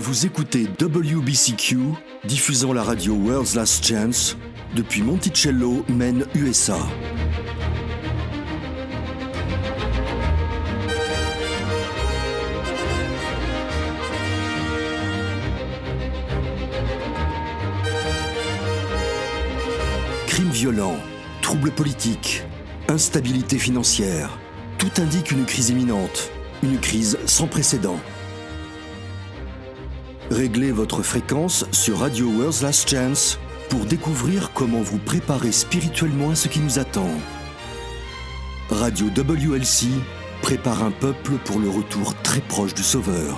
Vous écoutez WBCQ, diffusant la radio World's Last Chance depuis Monticello, Maine, USA. Crimes violents, troubles politiques, instabilité financière, tout indique une crise imminente, une crise sans précédent. Réglez votre fréquence sur Radio World's Last Chance pour découvrir comment vous préparer spirituellement à ce qui nous attend. Radio WLC prépare un peuple pour le retour très proche du Sauveur.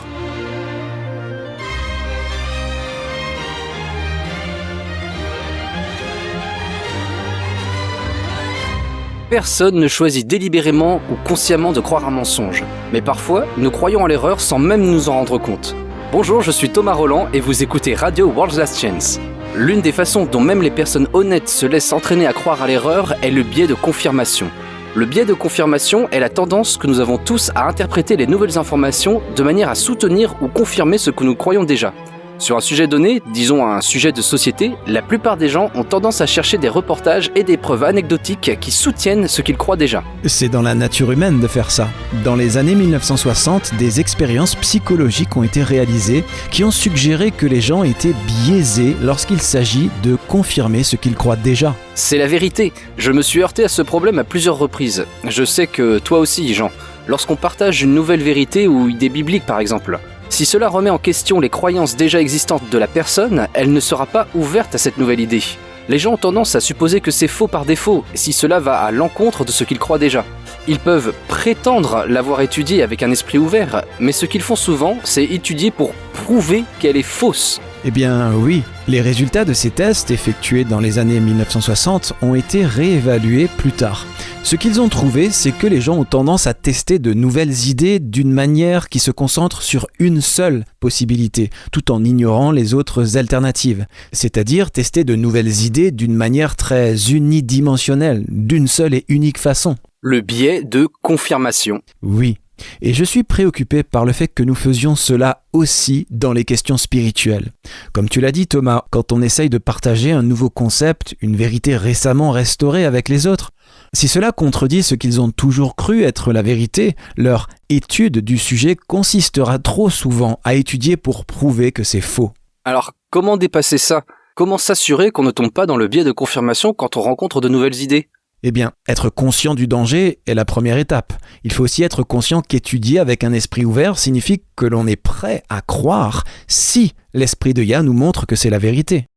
Personne ne choisit délibérément ou consciemment de croire un mensonge. Mais parfois, nous croyons à l'erreur sans même nous en rendre compte. Bonjour, je suis Thomas Roland et vous écoutez Radio World's Last Chance. L'une des façons dont même les personnes honnêtes se laissent entraîner à croire à l'erreur est le biais de confirmation. Le biais de confirmation est la tendance que nous avons tous à interpréter les nouvelles informations de manière à soutenir ou confirmer ce que nous croyons déjà. Sur un sujet donné, disons un sujet de société, la plupart des gens ont tendance à chercher des reportages et des preuves anecdotiques qui soutiennent ce qu'ils croient déjà. C'est dans la nature humaine de faire ça. Dans les années 1960, des expériences psychologiques ont été réalisées qui ont suggéré que les gens étaient biaisés lorsqu'il s'agit de confirmer ce qu'ils croient déjà. C'est la vérité. Je me suis heurté à ce problème à plusieurs reprises. Je sais que toi aussi, Jean, lorsqu'on partage une nouvelle vérité ou idée biblique par exemple. Si cela remet en question les croyances déjà existantes de la personne, elle ne sera pas ouverte à cette nouvelle idée. Les gens ont tendance à supposer que c'est faux par défaut, si cela va à l'encontre de ce qu'ils croient déjà. Ils peuvent prétendre l'avoir étudiée avec un esprit ouvert, mais ce qu'ils font souvent, c'est étudier pour prouver qu'elle est fausse. Eh bien oui, les résultats de ces tests effectués dans les années 1960 ont été réévalués plus tard. Ce qu'ils ont trouvé, c'est que les gens ont tendance à tester de nouvelles idées d'une manière qui se concentre sur une seule possibilité, tout en ignorant les autres alternatives. C'est-à-dire tester de nouvelles idées d'une manière très unidimensionnelle, d'une seule et unique façon. Le biais de confirmation. Oui. Et je suis préoccupé par le fait que nous faisions cela aussi dans les questions spirituelles. Comme tu l'as dit Thomas, quand on essaye de partager un nouveau concept, une vérité récemment restaurée avec les autres, si cela contredit ce qu'ils ont toujours cru être la vérité, leur étude du sujet consistera trop souvent à étudier pour prouver que c'est faux. Alors, comment dépasser ça ? Comment s'assurer qu'on ne tombe pas dans le biais de confirmation quand on rencontre de nouvelles idées ? Eh bien, être conscient du danger est la première étape. Il faut aussi être conscient qu'étudier avec un esprit ouvert signifie que l'on est prêt à croire si l'esprit de Yah nous montre que c'est la vérité.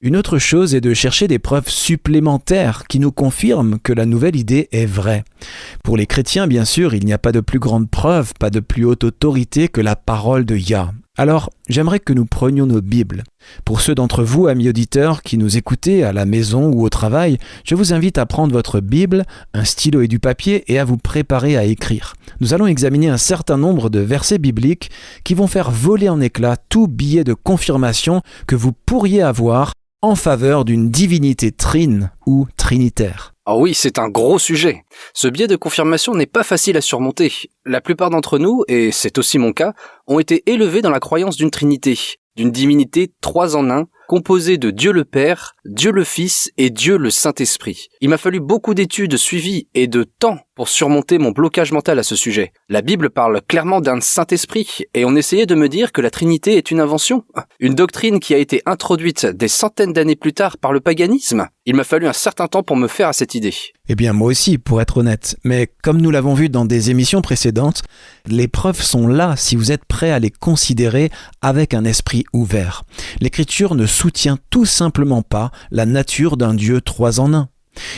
Une autre chose est de chercher des preuves supplémentaires qui nous confirment que la nouvelle idée est vraie. Pour les chrétiens, bien sûr, il n'y a pas de plus grande preuve, pas de plus haute autorité que la parole de Yah. Alors, j'aimerais que nous prenions nos Bibles. Pour ceux d'entre vous, amis auditeurs, qui nous écoutez à la maison ou au travail, je vous invite à prendre votre Bible, un stylo et du papier et à vous préparer à écrire. Nous allons examiner un certain nombre de versets bibliques qui vont faire voler en éclats tout billet de confirmation que vous pourriez avoir en faveur d'une divinité trine ou trinitaire. Ah oui, c'est un gros sujet. Ce biais de confirmation n'est pas facile à surmonter. La plupart d'entre nous, et c'est aussi mon cas, ont été élevés dans la croyance d'une trinité, d'une divinité 3 en 1, composée de Dieu le Père, Dieu le Fils et Dieu le Saint-Esprit. Il m'a fallu beaucoup d'études suivies et de temps pour surmonter mon blocage mental à ce sujet. La Bible parle clairement d'un Saint-Esprit et on essayait de me dire que la Trinité est une invention, une doctrine qui a été introduite des centaines d'années plus tard par le paganisme. Il m'a fallu un certain temps pour me faire à cette idée. Eh bien moi aussi, pour être honnête, mais comme nous l'avons vu dans des émissions précédentes, les preuves sont là si vous êtes prêts à les considérer avec un esprit ouvert. L'Écriture ne soutient tout simplement pas la nature d'un Dieu 3 en 1.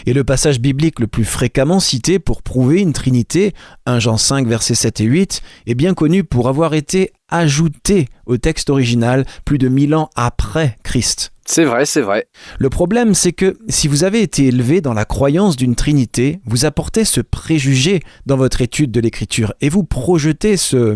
Et le passage biblique le plus fréquemment cité pour prouver une trinité, 1 Jean 5 versets 7 et 8, est bien connu pour avoir été ajouté au texte original plus de 1000 ans après Christ. C'est vrai. Le problème, c'est que si vous avez été élevé dans la croyance d'une trinité, vous apportez ce préjugé dans votre étude de l'écriture et vous projetez ce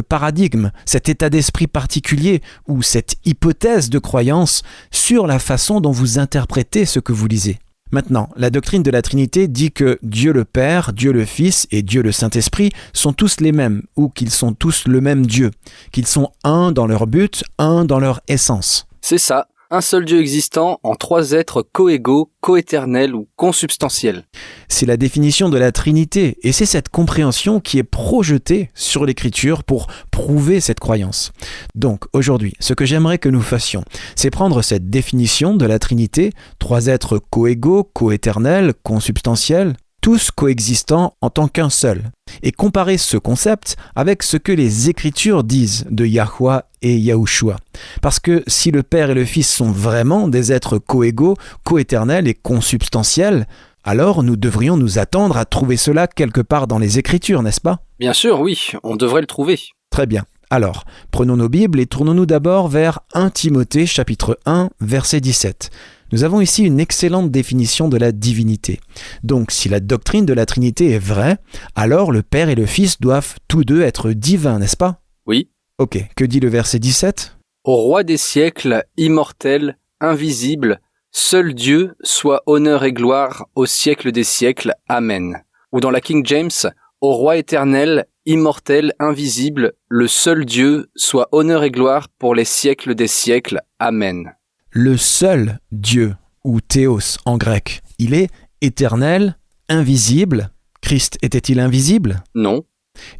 paradigme, cet état d'esprit particulier ou cette hypothèse de croyance sur la façon dont vous interprétez ce que vous lisez. Maintenant, la doctrine de la Trinité dit que Dieu le Père, Dieu le Fils et Dieu le Saint-Esprit sont tous les mêmes, ou qu'ils sont tous le même Dieu, qu'ils sont un dans leur but, un dans leur essence. C'est ça, un seul Dieu existant en trois êtres coégaux, coéternels ou consubstantiels. C'est la définition de la Trinité, et c'est cette compréhension qui est projetée sur l'Écriture pour prouver cette croyance. Donc, aujourd'hui, ce que j'aimerais que nous fassions, c'est prendre cette définition de la Trinité, trois êtres coégaux, coéternels, consubstantiels, tous coexistants en tant qu'un seul, et comparer ce concept avec ce que les Écritures disent de Yahweh et Yahushua. Parce que si le Père et le Fils sont vraiment des êtres coégaux, coéternels et consubstantiels, alors nous devrions nous attendre à trouver cela quelque part dans les Écritures, n'est-ce pas ? Bien sûr, oui, on devrait le trouver. Très bien. Alors, prenons nos Bibles et tournons-nous d'abord vers 1 Timothée chapitre 1, verset 17. Nous avons ici une excellente définition de la divinité. Donc, si la doctrine de la Trinité est vraie, alors le Père et le Fils doivent tous deux être divins, n'est-ce pas ? Oui. Ok, que dit le verset 17 ? Au roi des siècles, immortel, invisible, seul Dieu, soit honneur et gloire au siècle des siècles. Amen. Ou dans la King James, au roi éternel, immortel, invisible, le seul Dieu, soit honneur et gloire pour les siècles des siècles. Amen. Le seul Dieu, ou théos en grec, il est éternel, invisible. Christ était-il invisible ? Non.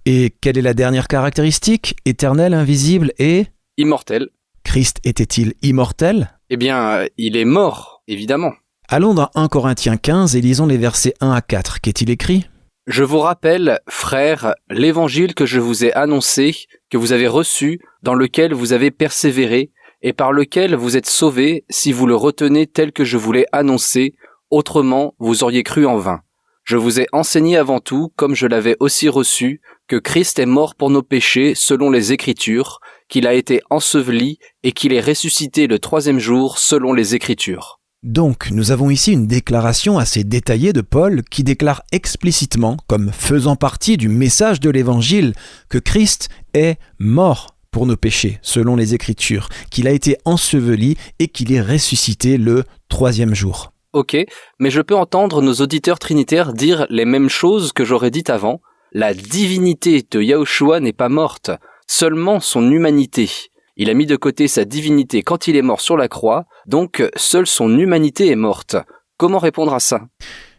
Et quelle est la dernière caractéristique ? Éternel, invisible et... Immortel. Christ était-il immortel ? Eh bien, il est mort, évidemment. Allons dans 1 Corinthiens 15 et lisons les versets 1 à 4. Qu'est-il écrit ? Je vous rappelle, frères, l'évangile que je vous ai annoncé, que vous avez reçu, dans lequel vous avez persévéré, et par lequel vous êtes sauvés si vous le retenez tel que je vous l'ai annoncé, autrement vous auriez cru en vain. Je vous ai enseigné avant tout, comme je l'avais aussi reçu, que Christ est mort pour nos péchés selon les Écritures, qu'il a été enseveli et qu'il est ressuscité le troisième jour selon les Écritures. Donc, nous avons ici une déclaration assez détaillée de Paul qui déclare explicitement, comme faisant partie du message de l'Évangile, que Christ est mort pour nos péchés, selon les Écritures, qu'il a été enseveli et qu'il est ressuscité le troisième jour. Ok, mais je peux entendre nos auditeurs trinitaires dire les mêmes choses que j'aurais dites avant. La divinité de Yahushua n'est pas morte, seulement son humanité. Il a mis de côté sa divinité quand il est mort sur la croix, donc seule son humanité est morte. Comment répondre à ça ?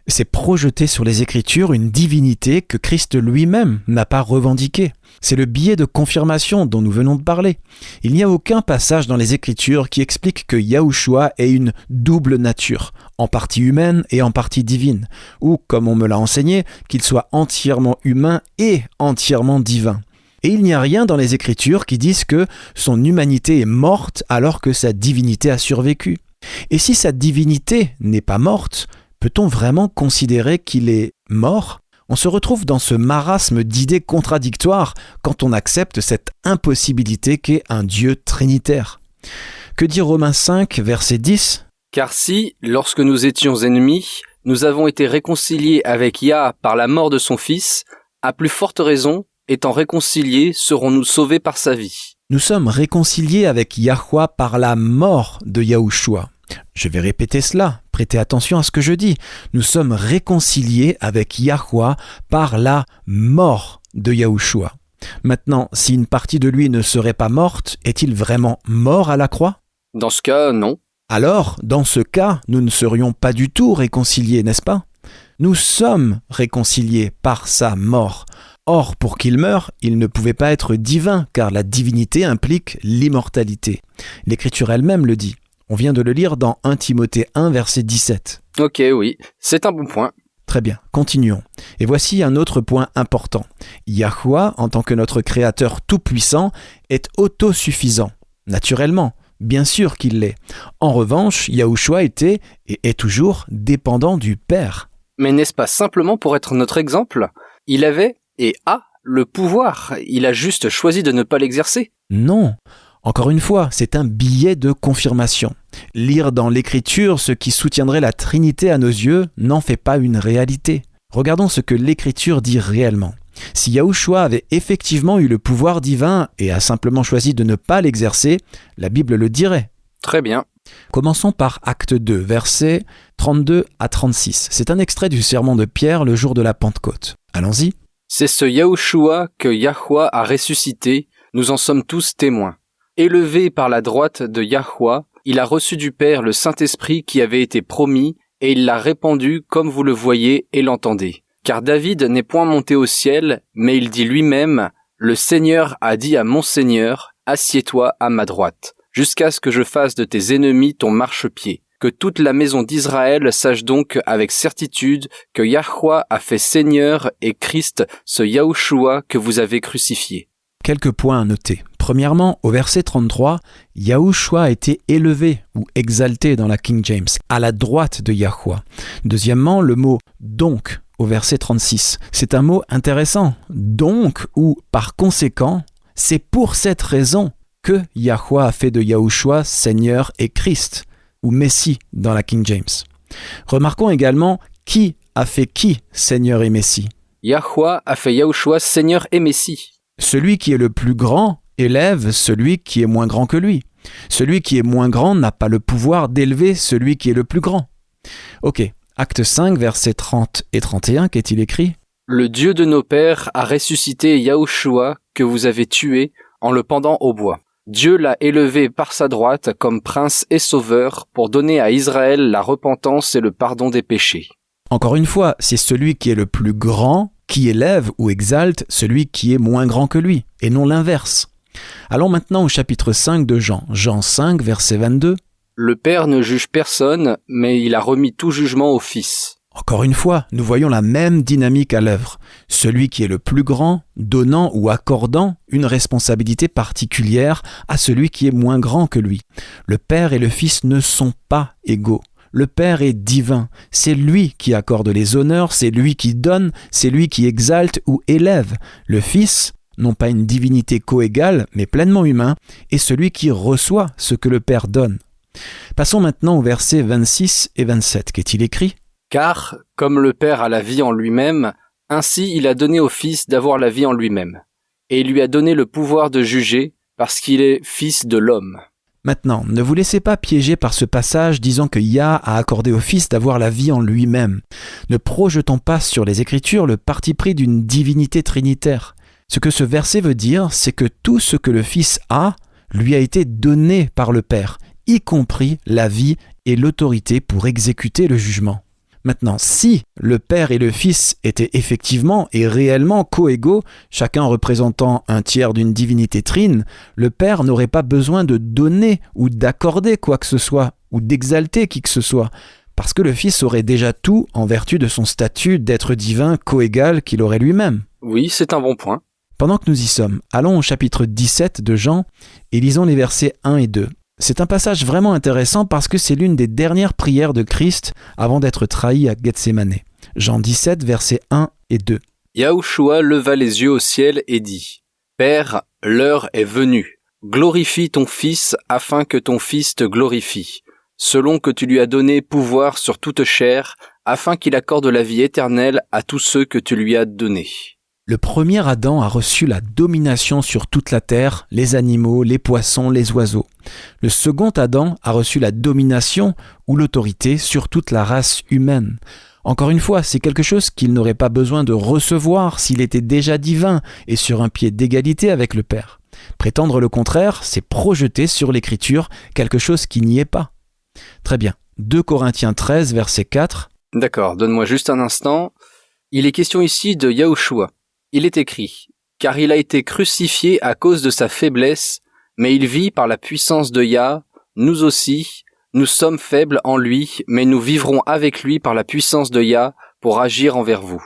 C'est projeter sur les Écritures une divinité que Christ lui-même n'a pas revendiquée. C'est le biais de confirmation dont nous venons de parler. Il n'y a aucun passage dans les Écritures qui explique que Yahushua ait une double nature, en partie humaine et en partie divine, ou, comme on me l'a enseigné, qu'il soit entièrement humain et entièrement divin. Et il n'y a rien dans les Écritures qui disent que son humanité est morte alors que sa divinité a survécu. Et si sa divinité n'est pas morte, peut-on vraiment considérer qu'il est mort ? On se retrouve dans ce marasme d'idées contradictoires quand on accepte cette impossibilité qu'est un Dieu trinitaire. Que dit Romains 5, verset 10 ? Car si, lorsque nous étions ennemis, nous avons été réconciliés avec Yah par la mort de son Fils, à plus forte raison, étant réconciliés, serons-nous sauvés par sa vie. Nous sommes réconciliés avec Yahweh par la mort de Yahushua. Je vais répéter cela, prêtez attention à ce que je dis. Nous sommes réconciliés avec Yahweh par la mort de Yahushua. Maintenant, si une partie de lui ne serait pas morte, est-il vraiment mort à la croix ? Dans ce cas, non. Alors, dans ce cas, nous ne serions pas du tout réconciliés, n'est-ce pas ? Nous sommes réconciliés par sa mort. Or, pour qu'il meure, il ne pouvait pas être divin, car la divinité implique l'immortalité. L'Écriture elle-même le dit. On vient de le lire dans 1 Timothée 1, verset 17. Ok, oui, c'est un bon point. Très bien, continuons. Et voici un autre point important. Yahweh, en tant que notre Créateur tout-puissant, est autosuffisant. Naturellement, bien sûr qu'il l'est. En revanche, Yahushua était et est toujours dépendant du Père. Mais n'est-ce pas simplement pour être notre exemple ? Il avait et a le pouvoir. Il a juste choisi de ne pas l'exercer. Non. Encore une fois, c'est un biais de confirmation. Lire dans l'Écriture ce qui soutiendrait la Trinité à nos yeux n'en fait pas une réalité. Regardons ce que l'Écriture dit réellement. Si Yahushua avait effectivement eu le pouvoir divin et a simplement choisi de ne pas l'exercer, la Bible le dirait. Très bien. Commençons par Acte 2, versets 32 à 36. C'est un extrait du sermon de Pierre le jour de la Pentecôte. Allons-y. C'est ce Yahushua que Yahweh a ressuscité, nous en sommes tous témoins. Élevé par la droite de Yahweh, il a reçu du Père le Saint-Esprit qui avait été promis, et il l'a répandu comme vous le voyez et l'entendez. Car David n'est point monté au ciel, mais il dit lui-même, « Le Seigneur a dit à mon Seigneur, assieds-toi à ma droite, jusqu'à ce que je fasse de tes ennemis ton marchepied. » Que toute la maison d'Israël sache donc avec certitude que Yahweh a fait Seigneur et Christ, ce Yahushua que vous avez crucifié. Quelques points à noter. Premièrement, au verset 33, Yahushua a été élevé ou exalté dans la King James, à la droite de Yahweh. Deuxièmement, le mot « donc » au verset 36. C'est un mot intéressant. Donc, ou par conséquent, c'est pour cette raison que Yahweh a fait de Yahushua Seigneur et Christ, ou Messie dans la King James. Remarquons également qui a fait qui Seigneur et Messie. Yahweh a fait Yahushua Seigneur et Messie. Celui qui est le plus grand élève celui qui est moins grand que lui. Celui qui est moins grand n'a pas le pouvoir d'élever celui qui est le plus grand. Ok, acte 5, versets 30 et 31, qu'est-il écrit ? Le Dieu de nos pères a ressuscité Yahushua que vous avez tué en le pendant au bois. Dieu l'a élevé par sa droite comme prince et sauveur pour donner à Israël la repentance et le pardon des péchés. Encore une fois, c'est celui qui est le plus grand qui élève ou exalte celui qui est moins grand que lui, et non l'inverse. Allons maintenant au chapitre 5 de Jean. Jean 5, verset 22. Le Père ne juge personne, mais il a remis tout jugement au Fils. Encore une fois, nous voyons la même dynamique à l'œuvre. Celui qui est le plus grand, donnant ou accordant une responsabilité particulière à celui qui est moins grand que lui. Le Père et le Fils ne sont pas égaux. Le Père est divin. C'est lui qui accorde les honneurs, c'est lui qui donne, c'est lui qui exalte ou élève. Le Fils, non pas une divinité coégale, mais pleinement humain, est celui qui reçoit ce que le Père donne. Passons maintenant aux versets 26 et 27. Qu'est-il écrit ? Car, comme le Père a la vie en lui-même, ainsi il a donné au Fils d'avoir la vie en lui-même. Et il lui a donné le pouvoir de juger, parce qu'il est Fils de l'homme. Maintenant, ne vous laissez pas piéger par ce passage disant que Yah a accordé au Fils d'avoir la vie en lui-même. Ne projetons pas sur les Écritures le parti pris d'une divinité trinitaire. Ce que ce verset veut dire, c'est que tout ce que le Fils a, lui a été donné par le Père, y compris la vie et l'autorité pour exécuter le jugement. Maintenant, si le Père et le Fils étaient effectivement et réellement coégaux, chacun représentant un tiers d'une divinité trine, le Père n'aurait pas besoin de donner ou d'accorder quoi que ce soit, ou d'exalter qui que ce soit, parce que le Fils aurait déjà tout en vertu de son statut d'être divin coégal qu'il aurait lui-même. Oui, c'est un bon point. Pendant que nous y sommes, allons au chapitre 17 de Jean et lisons les versets 1 et 2. C'est un passage vraiment intéressant parce que c'est l'une des dernières prières de Christ avant d'être trahi à Gethsémané. Jean 17, versets 1 et 2. Yahushua leva les yeux au ciel et dit « Père, l'heure est venue. Glorifie ton Fils afin que ton Fils te glorifie, selon que tu lui as donné pouvoir sur toute chair, afin qu'il accorde la vie éternelle à tous ceux que tu lui as donnés. » Le premier Adam a reçu la domination sur toute la terre, les animaux, les poissons, les oiseaux. Le second Adam a reçu la domination ou l'autorité sur toute la race humaine. Encore une fois, c'est quelque chose qu'il n'aurait pas besoin de recevoir s'il était déjà divin et sur un pied d'égalité avec le Père. Prétendre le contraire, c'est projeter sur l'Écriture quelque chose qui n'y est pas. Très bien. 2 Corinthiens 13, verset 4. D'accord, donne-moi juste un instant. Il est question ici de Yahushua. Il est écrit « Car il a été crucifié à cause de sa faiblesse, mais il vit par la puissance de Yah, nous aussi, nous sommes faibles en lui, mais nous vivrons avec lui par la puissance de Yah pour agir envers vous. »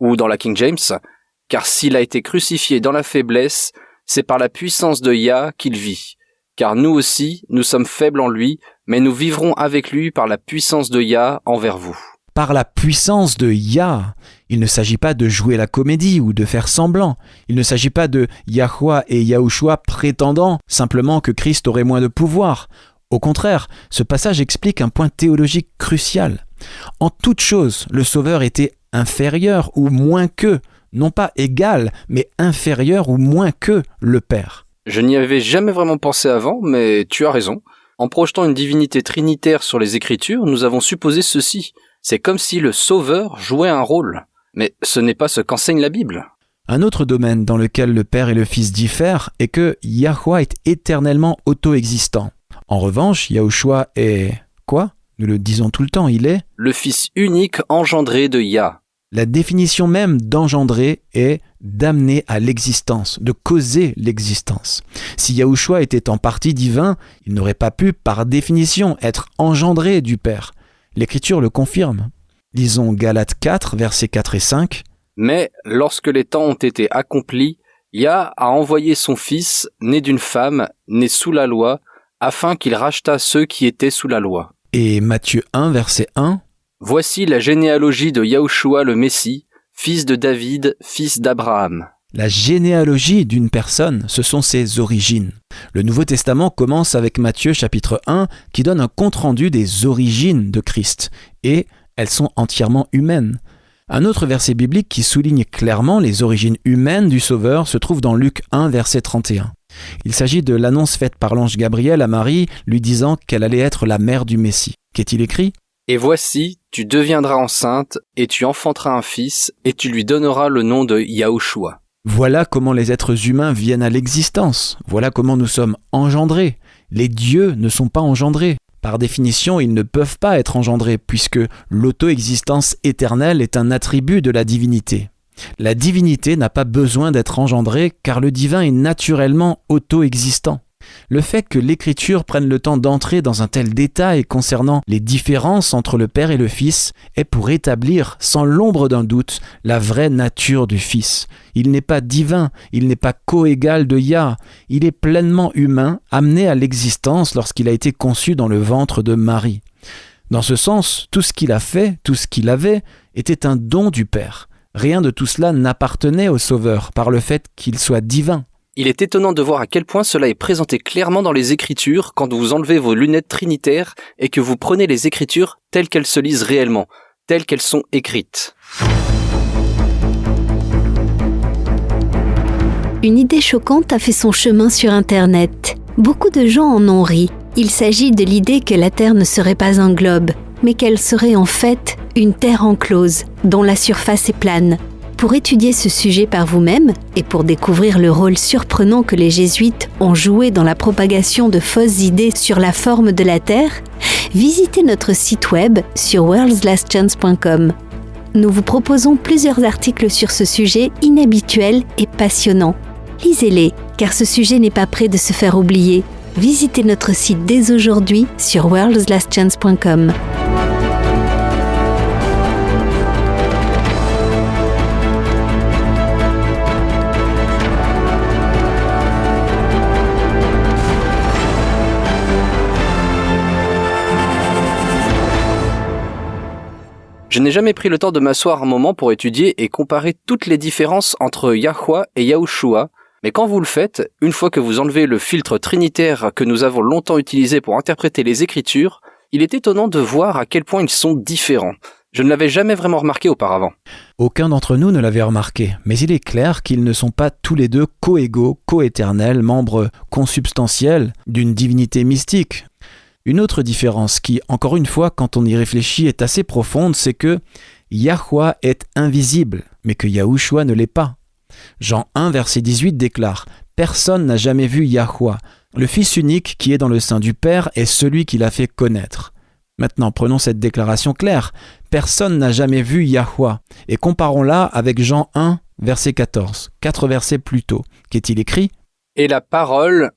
Ou dans la King James « Car s'il a été crucifié dans la faiblesse, c'est par la puissance de Yah qu'il vit. Car nous aussi, nous sommes faibles en lui, mais nous vivrons avec lui par la puissance de Yah envers vous. » Par la puissance de Yah, il ne s'agit pas de jouer la comédie ou de faire semblant. Il ne s'agit pas de Yahweh et Yahushua prétendant simplement que Christ aurait moins de pouvoir. Au contraire, ce passage explique un point théologique crucial. En toute chose, le Sauveur était inférieur ou moins que, non pas égal, mais inférieur ou moins que le Père. Je n'y avais jamais vraiment pensé avant, mais tu as raison. En projetant une divinité trinitaire sur les Écritures, nous avons supposé ceci. C'est comme si le Sauveur jouait un rôle. Mais ce n'est pas ce qu'enseigne la Bible. Un autre domaine dans lequel le Père et le Fils diffèrent est que Yahuwah est éternellement auto-existant. En revanche, Yahushua est... quoi ? Nous le disons tout le temps, il est... le Fils unique engendré de Yah. La définition même d'engendrer est d'amener à l'existence, de causer l'existence. Si Yahushua était en partie divin, il n'aurait pas pu, par définition, être engendré du Père. L'Écriture le confirme. Lisons Galates 4, versets 4 et 5. Mais lorsque les temps ont été accomplis, Yah a envoyé son Fils, né d'une femme, né sous la loi, afin qu'il rachetât ceux qui étaient sous la loi. Et Matthieu 1, verset 1. Voici la généalogie de Yahushua le Messie, fils de David, fils d'Abraham. La généalogie d'une personne, ce sont ses origines. Le Nouveau Testament commence avec Matthieu chapitre 1 qui donne un compte-rendu des origines de Christ. Et elles sont entièrement humaines. Un autre verset biblique qui souligne clairement les origines humaines du Sauveur se trouve dans Luc 1, verset 31. Il s'agit de l'annonce faite par l'ange Gabriel à Marie, lui disant qu'elle allait être la mère du Messie. Qu'est-il écrit ? Et voici, tu deviendras enceinte, et tu enfanteras un fils, et tu lui donneras le nom de Yahushua. Voilà comment les êtres humains viennent à l'existence. Voilà comment nous sommes engendrés. Les dieux ne sont pas engendrés. Par définition, ils ne peuvent pas être engendrés, puisque l'auto-existence éternelle est un attribut de la divinité. La divinité n'a pas besoin d'être engendrée, car le divin est naturellement auto-existant. Le fait que l'Écriture prenne le temps d'entrer dans un tel détail concernant les différences entre le Père et le Fils est pour établir, sans l'ombre d'un doute, la vraie nature du Fils. Il n'est pas divin, il n'est pas coégal de Yah, il est pleinement humain, amené à l'existence lorsqu'il a été conçu dans le ventre de Marie. Dans ce sens, tout ce qu'il a fait, tout ce qu'il avait, était un don du Père. Rien de tout cela n'appartenait au Sauveur par le fait qu'il soit divin. Il est étonnant de voir à quel point cela est présenté clairement dans les Écritures quand vous enlevez vos lunettes trinitaires et que vous prenez les Écritures telles qu'elles se lisent réellement, telles qu'elles sont écrites. Une idée choquante a fait son chemin sur Internet. Beaucoup de gens en ont ri. Il s'agit de l'idée que la Terre ne serait pas un globe, mais qu'elle serait en fait une terre enclose, dont la surface est plane. Pour étudier ce sujet par vous-même et pour découvrir le rôle surprenant que les jésuites ont joué dans la propagation de fausses idées sur la forme de la Terre, visitez notre site web sur worldslastchance.com. Nous vous proposons plusieurs articles sur ce sujet inhabituel et passionnant. Lisez-les, car ce sujet n'est pas prêt de se faire oublier. Visitez notre site dès aujourd'hui sur worldslastchance.com. Je n'ai jamais pris le temps de m'asseoir un moment pour étudier et comparer toutes les différences entre Yahuwah et Yahushua, mais quand vous le faites, une fois que vous enlevez le filtre trinitaire que nous avons longtemps utilisé pour interpréter les Écritures, il est étonnant de voir à quel point ils sont différents. Je ne l'avais jamais vraiment remarqué auparavant. Aucun d'entre nous ne l'avait remarqué, mais il est clair qu'ils ne sont pas tous les deux coégaux, coéternels, membres consubstantiels d'une divinité mystique. Une autre différence qui, encore une fois, quand on y réfléchit, est assez profonde, c'est que Yahuwah est invisible, mais que Yahushua ne l'est pas. Jean 1, verset 18 déclare « Personne n'a jamais vu Yahuwah. Le Fils unique qui est dans le sein du Père est celui qui l'a fait connaître. » Maintenant, prenons cette déclaration claire. Personne n'a jamais vu Yahuwah. Et comparons-la avec Jean 1, verset 14, 4 versets plus tôt. Qu'est-il écrit ? Et la parole,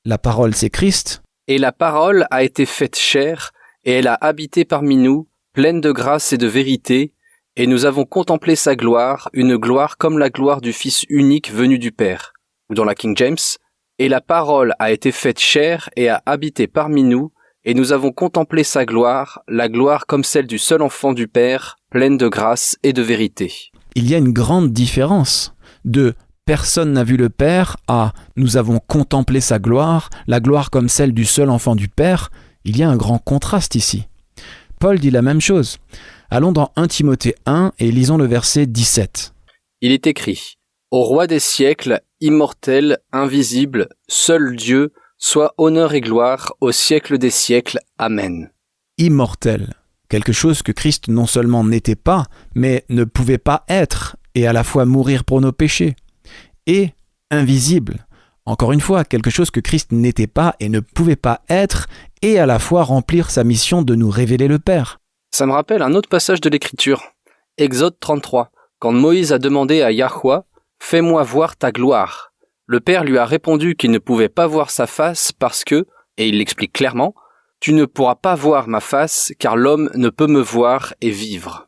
c'est Christ. Et la parole a été faite chair, et elle a habité parmi nous, pleine de grâce et de vérité, et nous avons contemplé sa gloire, une gloire comme la gloire du Fils unique venu du Père. Ou dans la King James, et la parole a été faite chair et a habité parmi nous, et nous avons contemplé sa gloire, la gloire comme celle du seul enfant du Père, pleine de grâce et de vérité. Il y a une grande différence de personne n'a vu le Père à nous avons contemplé sa gloire, la gloire comme celle du seul enfant du Père. Il y a un grand contraste ici. Paul dit la même chose. Allons dans 1 Timothée 1 et lisons le verset 17. Il est écrit : Au roi des siècles, immortel, invisible, seul Dieu, soit honneur et gloire au siècle des siècles. Amen. Immortel, quelque chose que Christ non seulement n'était pas, mais ne pouvait pas être, et à la fois mourir pour nos péchés. Et invisible, encore une fois, quelque chose que Christ n'était pas et ne pouvait pas être, et à la fois remplir sa mission de nous révéler le Père. Ça me rappelle un autre passage de l'Écriture, Exode 33, quand Moïse a demandé à Yahweh « Fais-moi voir ta gloire ». Le Père lui a répondu qu'il ne pouvait pas voir sa face parce que, et il l'explique clairement, « Tu ne pourras pas voir ma face car l'homme ne peut me voir et vivre ».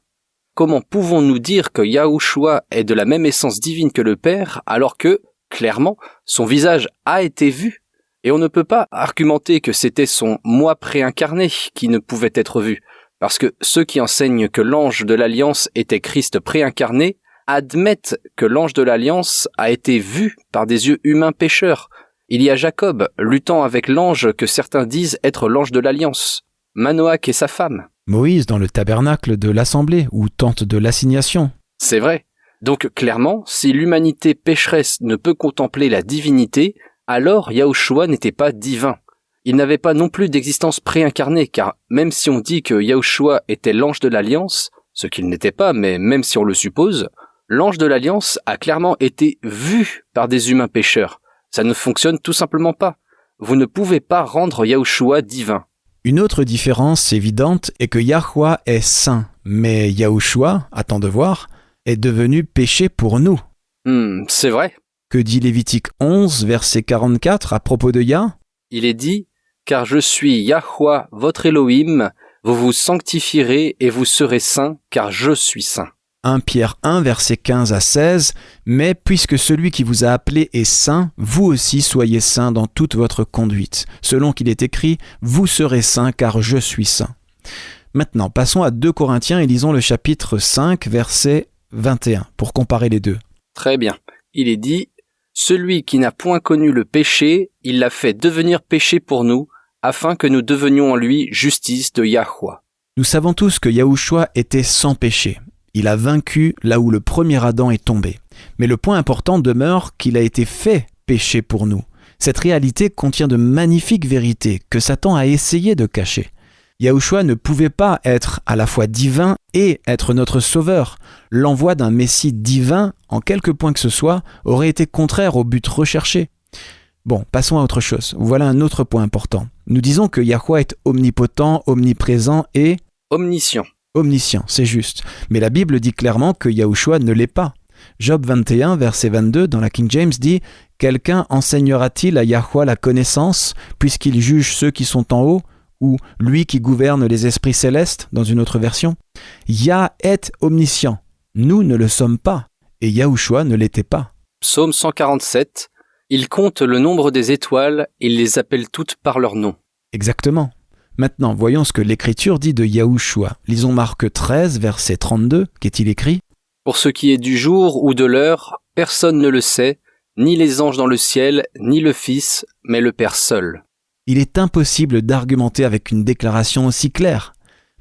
Comment pouvons-nous dire que Yahushua est de la même essence divine que le Père alors que, clairement, son visage a été vu? Et on ne peut pas argumenter que c'était son moi préincarné qui ne pouvait être vu, parce que ceux qui enseignent que l'ange de l'Alliance était Christ préincarné admettent que l'ange de l'Alliance a été vu par des yeux humains pécheurs. Il y a Jacob luttant avec l'ange que certains disent être l'ange de l'Alliance, Manoach et sa femme. Moïse dans le tabernacle de l'Assemblée ou tente de l'assignation. C'est vrai. Donc clairement, si l'humanité pécheresse ne peut contempler la divinité, alors Yahushua n'était pas divin. Il n'avait pas non plus d'existence préincarnée, car même si on dit que Yahushua était l'ange de l'Alliance, ce qu'il n'était pas, mais même si on le suppose, l'ange de l'Alliance a clairement été vu par des humains pécheurs. Ça ne fonctionne tout simplement pas. Vous ne pouvez pas rendre Yahushua divin. Une autre différence évidente est que Yahweh est saint, mais Yahushua, attends de voir, est devenu péché pour nous. C'est vrai. Que dit Lévitique 11, verset 44 à propos de Yah? Il est dit « Car je suis Yahweh, votre Elohim, vous vous sanctifierez et vous serez saints, car je suis saint. » 1 Pierre 1, verset 15 à 16, « Mais puisque celui qui vous a appelé est saint, vous aussi soyez saints dans toute votre conduite. Selon qu'il est écrit, vous serez saints, car je suis saint. » Maintenant, passons à 2 Corinthiens et lisons le chapitre 5, verset 21, pour comparer les deux. Très bien. Il est dit « Celui qui n'a point connu le péché, il l'a fait devenir péché pour nous, afin que nous devenions en lui justice de Yahweh. » Nous savons tous que Yahushua était sans péché. Il a vaincu là où le premier Adam est tombé. Mais le point important demeure qu'il a été fait péché pour nous. Cette réalité contient de magnifiques vérités que Satan a essayé de cacher. Yahushua ne pouvait pas être à la fois divin et être notre sauveur. L'envoi d'un Messie divin, en quelque point que ce soit, aurait été contraire au but recherché. Bon, passons à autre chose. Voilà un autre point important. Nous disons que Yahweh est omnipotent, omniprésent et... omniscient. Omniscient, c'est juste. Mais la Bible dit clairement que Yahushua ne l'est pas. Job 21, verset 22, dans la King James, dit « Quelqu'un enseignera-t-il à Yahweh la connaissance, puisqu'il juge ceux qui sont en haut ?» ou « Lui qui gouverne les esprits célestes » dans une autre version. Yah est omniscient. Nous ne le sommes pas. Et Yahushua ne l'était pas. Psaume 147. Il compte le nombre des étoiles, il les appelle toutes par leur nom. Exactement. Maintenant, voyons ce que l'Écriture dit de Yahushua. Lisons Marc 13, verset 32, qu'est-il écrit ? Pour ce qui est du jour ou de l'heure, personne ne le sait, ni les anges dans le ciel, ni le Fils, mais le Père seul. Il est impossible d'argumenter avec une déclaration aussi claire.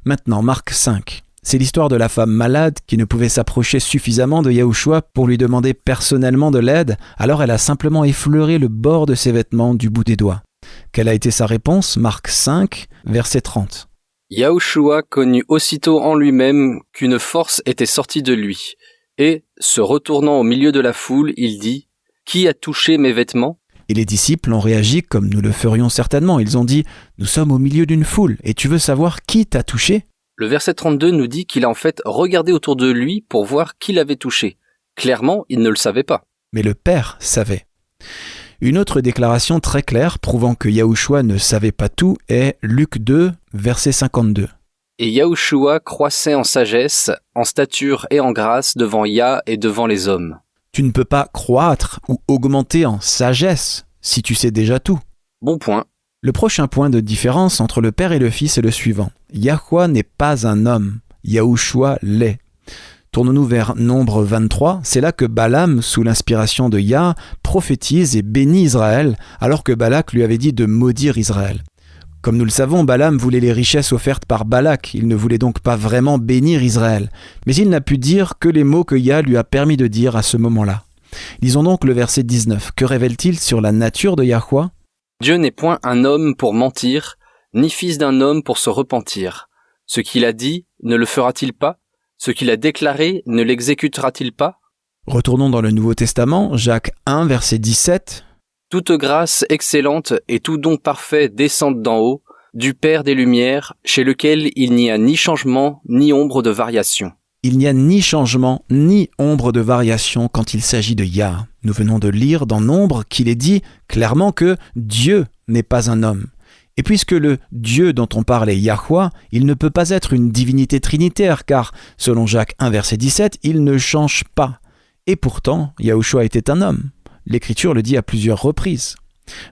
Maintenant, Marc 5. C'est l'histoire de la femme malade qui ne pouvait s'approcher suffisamment de Yahushua pour lui demander personnellement de l'aide, alors elle a simplement effleuré le bord de ses vêtements du bout des doigts. Quelle a été sa réponse ? Marc 5, verset 30. Yahushua connut aussitôt en lui-même qu'une force était sortie de lui, et, se retournant au milieu de la foule, il dit « Qui a touché mes vêtements ?» Et les disciples ont réagi comme nous le ferions certainement. Ils ont dit « Nous sommes au milieu d'une foule, et tu veux savoir qui t'a touché ?» Le verset 32 nous dit qu'il a en fait regardé autour de lui pour voir qui l'avait touché. Clairement, il ne le savait pas. Mais le Père savait. Une autre déclaration très claire prouvant que Yahushua ne savait pas tout est Luc 2, verset 52. Et Yahushua croissait en sagesse, en stature et en grâce devant Yah et devant les hommes. Tu ne peux pas croître ou augmenter en sagesse si tu sais déjà tout. Bon point. Le prochain point de différence entre le Père et le Fils est le suivant. Yahweh n'est pas un homme, Yahushua l'est. Tournons-nous vers Nombre 23, c'est là que Balaam, sous l'inspiration de Yah, prophétise et bénit Israël, alors que Balak lui avait dit de maudire Israël. Comme nous le savons, Balaam voulait les richesses offertes par Balak, il ne voulait donc pas vraiment bénir Israël, mais il n'a pu dire que les mots que Yah lui a permis de dire à ce moment-là. Lisons donc le verset 19. Que révèle-t-il sur la nature de Yahweh ? Dieu n'est point un homme pour mentir, ni fils d'un homme pour se repentir. Ce qu'il a dit, ne le fera-t-il pas? Ce qu'il a déclaré, ne l'exécutera-t-il pas? Retournons dans le Nouveau Testament, Jacques 1, verset 17. Toute grâce excellente et tout don parfait descendent d'en haut, du Père des Lumières, chez lequel il n'y a ni changement, ni ombre de variation. Il n'y a ni changement, ni ombre de variation quand il s'agit de Yah. Nous venons de lire dans Nombre qu'il est dit clairement que Dieu n'est pas un homme. Et puisque le Dieu dont on parle est Yahweh, il ne peut pas être une divinité trinitaire, car, selon Jacques 1, verset 17, il ne change pas. Et pourtant, Yahushua était un homme. L'Écriture le dit à plusieurs reprises.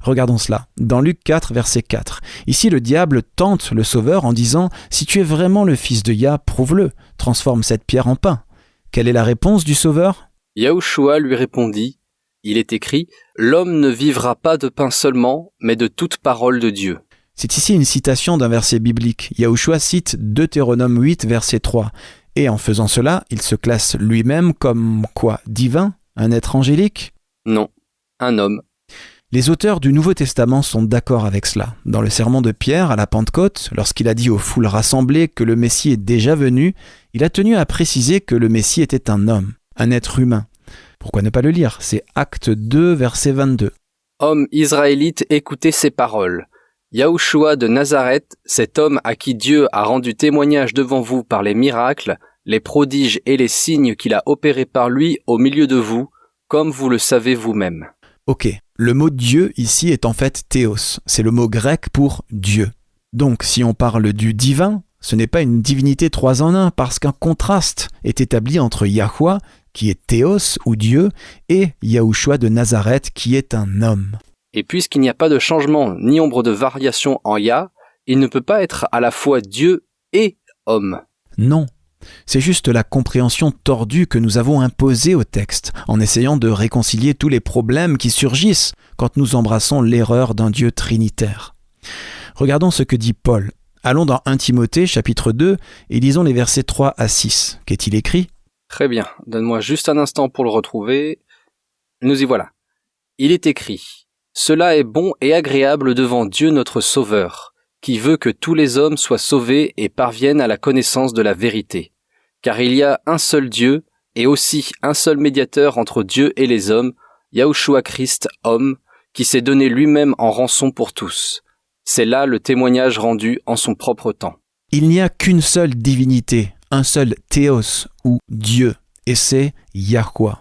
Regardons cela, dans Luc 4, verset 4. Ici, le diable tente le Sauveur en disant « Si tu es vraiment le Fils de Yah, prouve-le, transforme cette pierre en pain. » Quelle est la réponse du Sauveur? Yahushua lui répondit, il est écrit, l'homme ne vivra pas de pain seulement, mais de toute parole de Dieu. C'est ici une citation d'un verset biblique. Yahushua cite Deutéronome 8, verset 3. Et en faisant cela, il se classe lui-même comme quoi? Divin? Un être angélique? Non, un homme. Les auteurs du Nouveau Testament sont d'accord avec cela. Dans le sermon de Pierre à la Pentecôte, lorsqu'il a dit aux foules rassemblées que le Messie est déjà venu, il a tenu à préciser que le Messie était un homme, un être humain. Pourquoi ne pas le lire? C'est Acte 2, verset 22. Homme israélite, écoutez ces paroles. Yahushua de Nazareth, cet homme à qui Dieu a rendu témoignage devant vous par les miracles, les prodiges et les signes qu'il a opérés par lui au milieu de vous, comme vous le savez vous-même. Ok, le mot Dieu ici est en fait théos, c'est le mot grec pour Dieu. Donc si on parle du divin, ce n'est pas une divinité 3 en 1 parce qu'un contraste est établi entre Yahweh, qui est théos ou Dieu, et Yahushua de Nazareth, qui est un homme. Et puisqu'il n'y a pas de changement ni ombre de variation en Yah, il ne peut pas être à la fois Dieu et homme. Non, c'est juste la compréhension tordue que nous avons imposée au texte, en essayant de réconcilier tous les problèmes qui surgissent quand nous embrassons l'erreur d'un Dieu trinitaire. Regardons ce que dit Paul. Allons dans 1 Timothée, chapitre 2, et lisons les versets 3 à 6. Qu'est-il écrit? Très bien, donne-moi juste un instant pour le retrouver. Nous y voilà. Il est écrit, « Cela est bon et agréable devant Dieu notre Sauveur, qui veut que tous les hommes soient sauvés et parviennent à la connaissance de la vérité. Car il y a un seul Dieu, et aussi un seul médiateur entre Dieu et les hommes, Yahushua Christ, homme, qui s'est donné lui-même en rançon pour tous. C'est là le témoignage rendu en son propre temps. » Il n'y a qu'une seule divinité, un seul théos ou Dieu, et c'est Yahweh.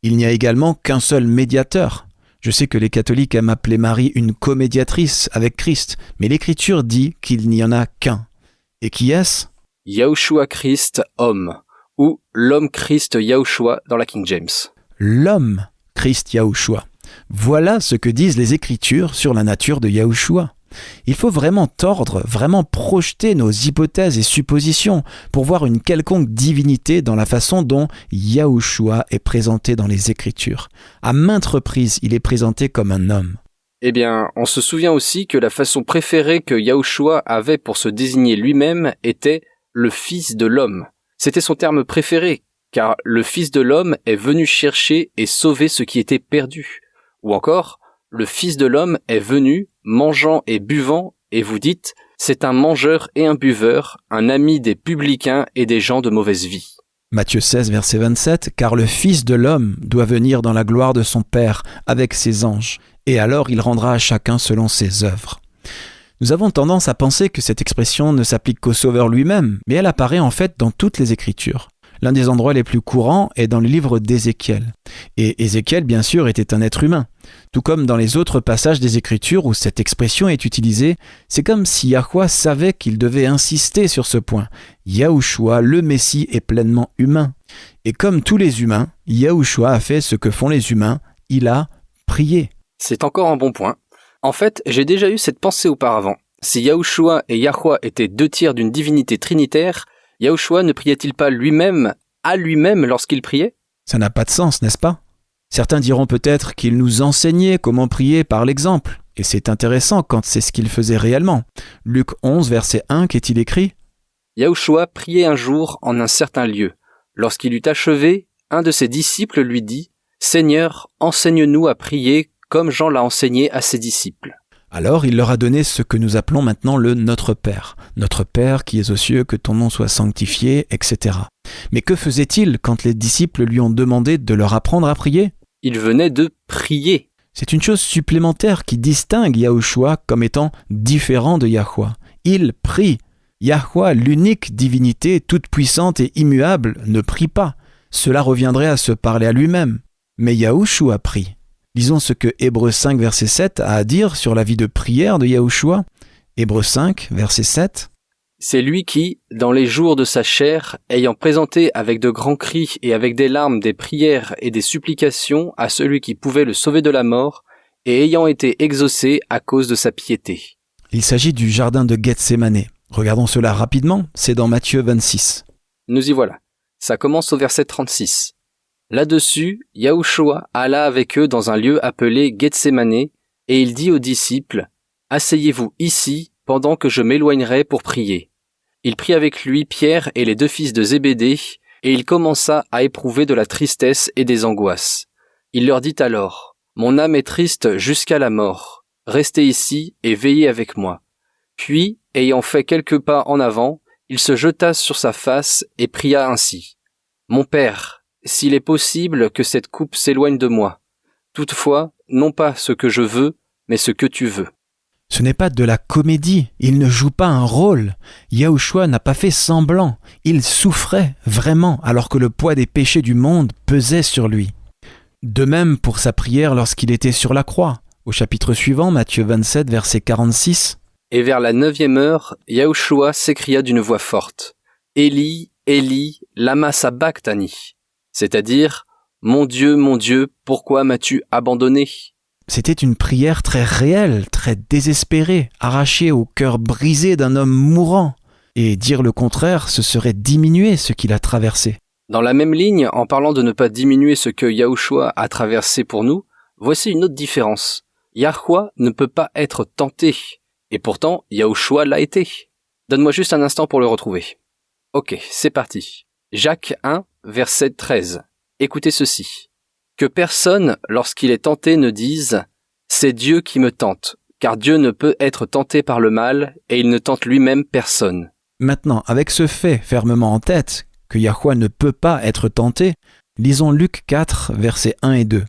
Il n'y a également qu'un seul médiateur. Je sais que les catholiques aiment appeler Marie une comédiatrice avec Christ, mais l'Écriture dit qu'il n'y en a qu'un. Et qui est-ce? Yahushua Christ, homme, ou l'homme Christ Yahushua dans la King James. L'homme Christ Yahushua. Voilà ce que disent les Écritures sur la nature de Yahushua. Il faut vraiment tordre, vraiment projeter nos hypothèses et suppositions pour voir une quelconque divinité dans la façon dont Yahushua est présenté dans les Écritures. À maintes reprises, il est présenté comme un homme. Eh bien, on se souvient aussi que la façon préférée que Yahushua avait pour se désigner lui-même était « le Fils de l'homme ». C'était son terme préféré, car le Fils de l'homme est venu chercher et sauver ce qui était perdu. Ou encore, le Fils de l'homme est venu, mangeant et buvant, et vous dites, c'est un mangeur et un buveur, un ami des publicains et des gens de mauvaise vie. Matthieu 16, verset 27, « Car le Fils de l'homme doit venir dans la gloire de son Père avec ses anges, et alors il rendra à chacun selon ses œuvres. » Nous avons tendance à penser que cette expression ne s'applique qu'au Sauveur lui-même, mais elle apparaît en fait dans toutes les Écritures. L'un des endroits les plus courants est dans le livre d'Ézéchiel. Et Ézéchiel, bien sûr, était un être humain. Tout comme dans les autres passages des Écritures où cette expression est utilisée, c'est comme si Yahweh savait qu'il devait insister sur ce point. Yahushua, le Messie, est pleinement humain. Et comme tous les humains, Yahushua a fait ce que font les humains, il a prié. C'est encore un bon point. En fait, j'ai déjà eu cette pensée auparavant. Si Yahushua et Yahweh étaient 2 tiers d'une divinité trinitaire, Yahushua ne priait-il pas lui-même à lui-même lorsqu'il priait? Ça n'a pas de sens, n'est-ce pas? Certains diront peut-être qu'il nous enseignait comment prier par l'exemple. Et c'est intéressant quand c'est ce qu'il faisait réellement. Luc 11, verset 1, qu'est-il écrit? Yahushua priait un jour en un certain lieu. Lorsqu'il eut achevé, un de ses disciples lui dit « Seigneur, enseigne-nous à prier comme Jean l'a enseigné à ses disciples. » Alors il leur a donné ce que nous appelons maintenant le Notre Père. Notre Père qui es aux cieux, que ton nom soit sanctifié, etc. Mais que faisait-il quand les disciples lui ont demandé de leur apprendre à prier ? Il venait de prier. C'est une chose supplémentaire qui distingue Yahushua comme étant différent de Yahweh. Il prie. Yahweh, l'unique divinité toute puissante et immuable, ne prie pas. Cela reviendrait à se parler à lui-même. Mais Yahushua prie. Lisons ce que Hébreux 5, verset 7 a à dire sur la vie de prière de Yahushua. Hébreux 5, verset 7. C'est lui qui, dans les jours de sa chair, ayant présenté avec de grands cris et avec des larmes des prières et des supplications à celui qui pouvait le sauver de la mort, et ayant été exaucé à cause de sa piété. Il s'agit du jardin de Gethsémané. Regardons cela rapidement, c'est dans Matthieu 26. Nous y voilà. Ça commence au verset 36. Là-dessus, Yahushua alla avec eux dans un lieu appelé Gethsémané, et il dit aux disciples, « Asseyez-vous ici, pendant que je m'éloignerai pour prier. » Il prit avec lui Pierre et les 2 fils de Zébédée, et il commença à éprouver de la tristesse et des angoisses. Il leur dit alors, « Mon âme est triste jusqu'à la mort. Restez ici et veillez avec moi. » Puis, ayant fait quelques pas en avant, il se jeta sur sa face et pria ainsi. « Mon Père, s'il est possible que cette coupe s'éloigne de moi. Toutefois, non pas ce que je veux, mais ce que tu veux. » Ce n'est pas de la comédie, il ne joue pas un rôle. Yahushua n'a pas fait semblant, il souffrait vraiment alors que le poids des péchés du monde pesait sur lui. De même pour sa prière lorsqu'il était sur la croix. Au chapitre suivant, Matthieu 27, verset 46. Et vers la 9e heure, Yahushua s'écria d'une voix forte. « Élie, Élie, lama sabachthani » c'est-à-dire « Mon Dieu, pourquoi m'as-tu abandonné ?» C'était une prière très réelle, très désespérée, arrachée au cœur brisé d'un homme mourant. Et dire le contraire, ce serait diminuer ce qu'il a traversé. Dans la même ligne, en parlant de ne pas diminuer ce que Yahushua a traversé pour nous, voici une autre différence. Yahweh ne peut pas être tenté, et pourtant Yahushua l'a été. Donne-moi juste un instant pour le retrouver. Ok, c'est parti. Jacques 1, verset 13. Écoutez ceci. Que personne, lorsqu'il est tenté, ne dise « C'est Dieu qui me tente », car Dieu ne peut être tenté par le mal, et il ne tente lui-même personne. Maintenant, avec ce fait fermement en tête, que Yahweh ne peut pas être tenté, lisons Luc 4, versets 1 et 2.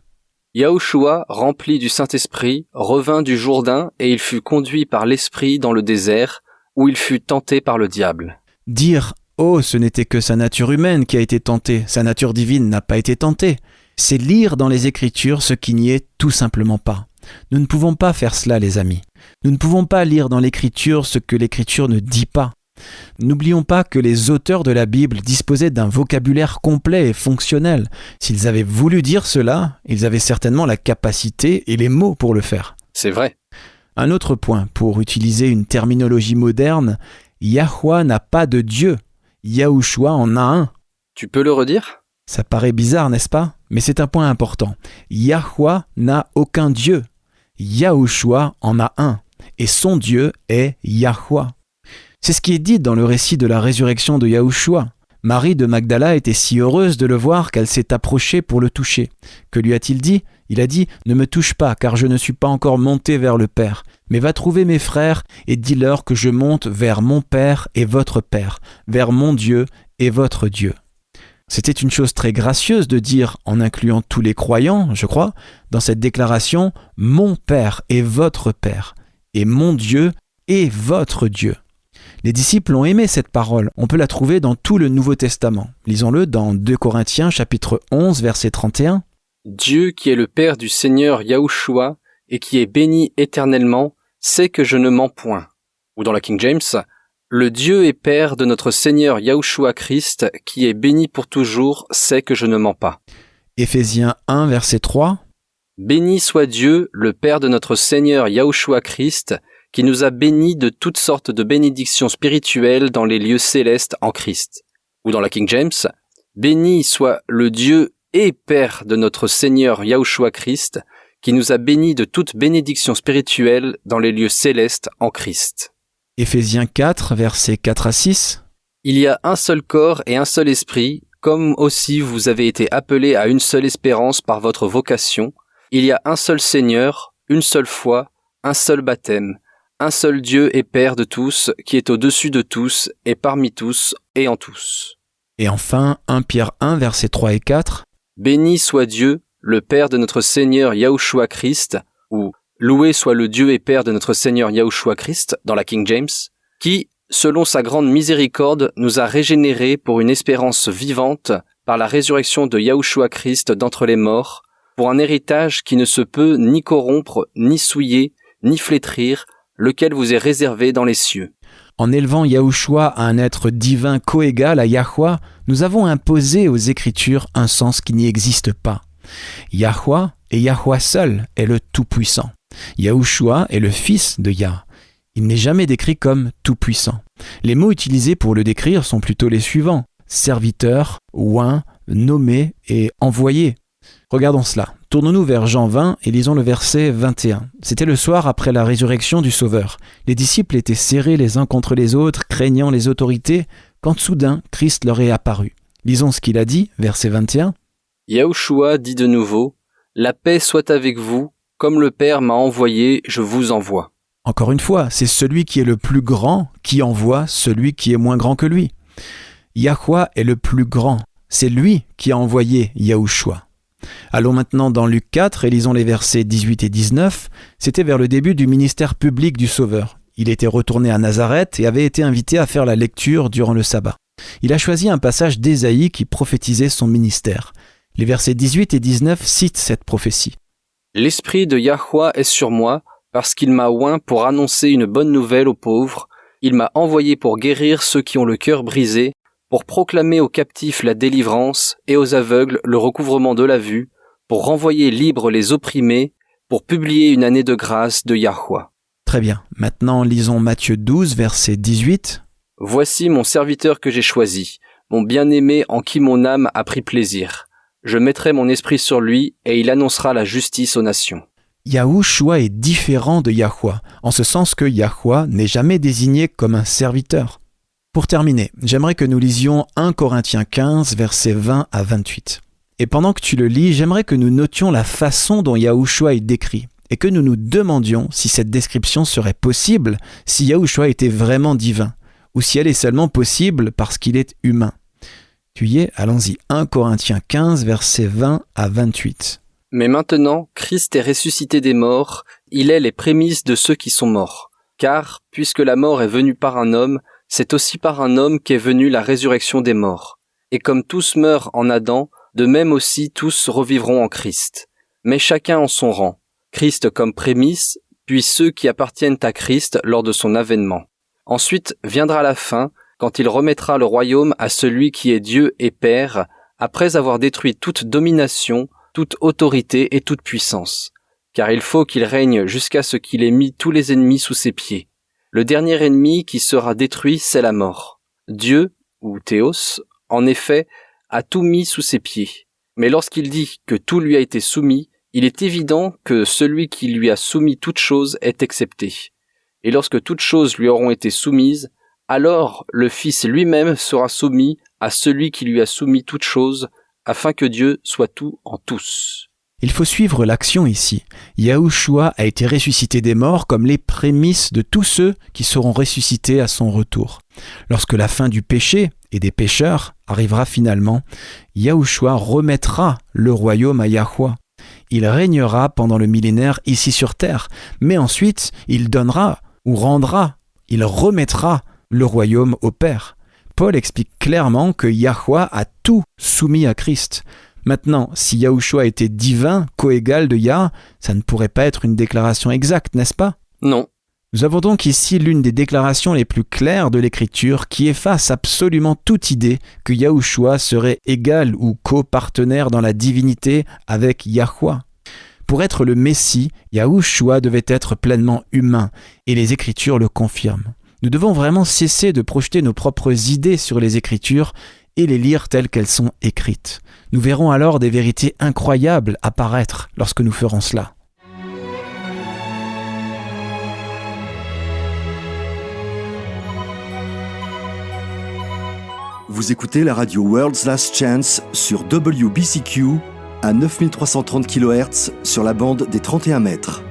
Yahushua, rempli du Saint-Esprit, revint du Jourdain, et il fut conduit par l'Esprit dans le désert, où il fut tenté par le diable. Dire « Oh, ce n'était que sa nature humaine qui a été tentée, sa nature divine n'a pas été tentée », c'est lire dans les Écritures ce qui n'y est tout simplement pas. Nous ne pouvons pas faire cela, les amis. Nous ne pouvons pas lire dans l'Écriture ce que l'Écriture ne dit pas. N'oublions pas que les auteurs de la Bible disposaient d'un vocabulaire complet et fonctionnel. S'ils avaient voulu dire cela, ils avaient certainement la capacité et les mots pour le faire. C'est vrai. Un autre point, pour utiliser une terminologie moderne, Yahweh n'a pas de Dieu. Yahushua en a un. Tu peux le redire ? Ça paraît bizarre, n'est-ce pas ? Mais c'est un point important. Yahweh n'a aucun Dieu. Yahushua en a un. Et son Dieu est Yahweh. C'est ce qui est dit dans le récit de la résurrection de Yahushua. Marie de Magdala était si heureuse de le voir qu'elle s'est approchée pour le toucher. Que lui a-t-il dit ? Il a dit « Ne me touche pas, car je ne suis pas encore monté vers le Père. Mais va trouver mes frères et dis-leur que je monte vers mon Père et votre Père, vers mon Dieu et votre Dieu. » C'était une chose très gracieuse de dire, en incluant tous les croyants, je crois, dans cette déclaration « Mon Père et votre Père, et mon Dieu et votre Dieu ». Les disciples ont aimé cette parole. On peut la trouver dans tout le Nouveau Testament. Lisons-le dans 2 Corinthiens chapitre 11, verset 31. « Dieu qui est le Père du Seigneur Yahushua et qui est béni éternellement, sait que je ne mens point. » Ou dans la King James, « Le Dieu et Père de notre Seigneur Yahushua Christ, qui est béni pour toujours, sait que je ne mens pas. » Éphésiens 1, verset 3. « Béni soit Dieu, le Père de notre Seigneur Yahushua Christ, qui nous a bénis de toutes sortes de bénédictions spirituelles dans les lieux célestes en Christ. » Ou dans la King James, « Béni soit le Dieu et Père de notre Seigneur Yahushua Christ, qui nous a bénis de toutes bénédictions spirituelles dans les lieux célestes en Christ. » Éphésiens 4, versets 4 à 6. « Il y a un seul corps et un seul esprit, comme aussi vous avez été appelés à une seule espérance par votre vocation. Il y a un seul Seigneur, une seule foi, un seul baptême, un seul Dieu et Père de tous, qui est au-dessus de tous, et parmi tous, et en tous. Et enfin, 1 Pierre 1, versets 3 et 4. Béni soit Dieu, le Père de notre Seigneur Yahushua Christ, ou loué soit le Dieu et Père de notre Seigneur Yahushua Christ, dans la King James, qui, selon sa grande miséricorde, nous a régénérés pour une espérance vivante par la résurrection de Yahushua Christ d'entre les morts, pour un héritage qui ne se peut ni corrompre, ni souiller, ni flétrir, lequel vous est réservé dans les cieux. En élevant Yahushua à un être divin coégal à Yahweh, nous avons imposé aux Écritures un sens qui n'y existe pas. Yahweh et Yahweh seul est le Tout-Puissant. Yahushua est le fils de Yah. Il n'est jamais décrit comme Tout-Puissant. Les mots utilisés pour le décrire sont plutôt les suivants: serviteur, oint, nommé et envoyé. Regardons cela. Tournons-nous vers Jean 20 et lisons le verset 21. C'était le soir après la résurrection du Sauveur. Les disciples étaient serrés les uns contre les autres, craignant les autorités, quand soudain Christ leur est apparu. Lisons ce qu'il a dit, verset 21. Yahushua dit de nouveau, « La paix soit avec vous, comme le Père m'a envoyé, je vous envoie. » Encore une fois, c'est celui qui est le plus grand qui envoie celui qui est moins grand que lui. Yahweh est le plus grand. C'est lui qui a envoyé Yahushua. Allons maintenant dans Luc 4 et lisons les versets 18 et 19. C'était vers le début du ministère public du Sauveur. Il était retourné à Nazareth et avait été invité à faire la lecture durant le sabbat. Il a choisi un passage d'Ésaïe qui prophétisait son ministère. Les versets 18 et 19 citent cette prophétie. « L'Esprit de Yahweh est sur moi, parce qu'il m'a oint pour annoncer une bonne nouvelle aux pauvres. Il m'a envoyé pour guérir ceux qui ont le cœur brisé, pour proclamer aux captifs la délivrance et aux aveugles le recouvrement de la vue, pour renvoyer libres les opprimés, pour publier une année de grâce de Yahweh. » Très bien. Maintenant, lisons Matthieu 12, verset 18. « Voici mon serviteur que j'ai choisi, mon bien-aimé en qui mon âme a pris plaisir. Je mettrai mon esprit sur lui et il annoncera la justice aux nations. » Yahushua est différent de Yahweh, en ce sens que Yahweh n'est jamais désigné comme un serviteur. Pour terminer, j'aimerais que nous lisions 1 Corinthiens 15, versets 20 à 28. Et pendant que tu le lis, j'aimerais que nous notions la façon dont Yahushua est décrit, et que nous nous demandions si cette description serait possible si Yahushua était vraiment divin, ou si elle est seulement possible parce qu'il est humain. Tu y es? Allons-y. 1 Corinthiens 15, versets 20 à 28. « Mais maintenant, Christ est ressuscité des morts, il est les prémices de ceux qui sont morts. Car, puisque la mort est venue par un homme, c'est aussi par un homme qu'est venue la résurrection des morts. Et comme tous meurent en Adam, de même aussi tous revivront en Christ. Mais chacun en son rang. Christ comme prémisse, puis ceux qui appartiennent à Christ lors de son avènement. Ensuite viendra la fin, quand il remettra le royaume à celui qui est Dieu et Père, après avoir détruit toute domination, toute autorité et toute puissance. Car il faut qu'il règne jusqu'à ce qu'il ait mis tous les ennemis sous ses pieds. Le dernier ennemi qui sera détruit, c'est la mort. Dieu, ou Théos, en effet, a tout mis sous ses pieds. Mais lorsqu'il dit que tout lui a été soumis, il est évident que celui qui lui a soumis toutes choses est excepté. Et lorsque toutes choses lui auront été soumises, alors le Fils lui-même sera soumis à celui qui lui a soumis toutes choses, afin que Dieu soit tout en tous. Il faut suivre l'action ici. Yahushua a été ressuscité des morts comme les prémices de tous ceux qui seront ressuscités à son retour. Lorsque la fin du péché et des pécheurs arrivera finalement, Yahushua remettra le royaume à Yahweh. Il régnera pendant le millénaire ici sur terre, mais ensuite il donnera ou rendra, il remettra le royaume au Père. Paul explique clairement que Yahweh a tout soumis à Christ. Maintenant, si Yahushua était divin, coégal de Yah, ça ne pourrait pas être une déclaration exacte, n'est-ce pas? Non. Nous avons donc ici l'une des déclarations les plus claires de l'Écriture qui efface absolument toute idée que Yahushua serait égal ou copartenaire dans la divinité avec Yahweh. Pour être le Messie, Yahushua devait être pleinement humain, et les Écritures le confirment. Nous devons vraiment cesser de projeter nos propres idées sur les Écritures et les lire telles qu'elles sont écrites. Nous verrons alors des vérités incroyables apparaître lorsque nous ferons cela. Vous écoutez la radio World's Last Chance sur WBCQ à 9330 kHz sur la bande des 31 mètres.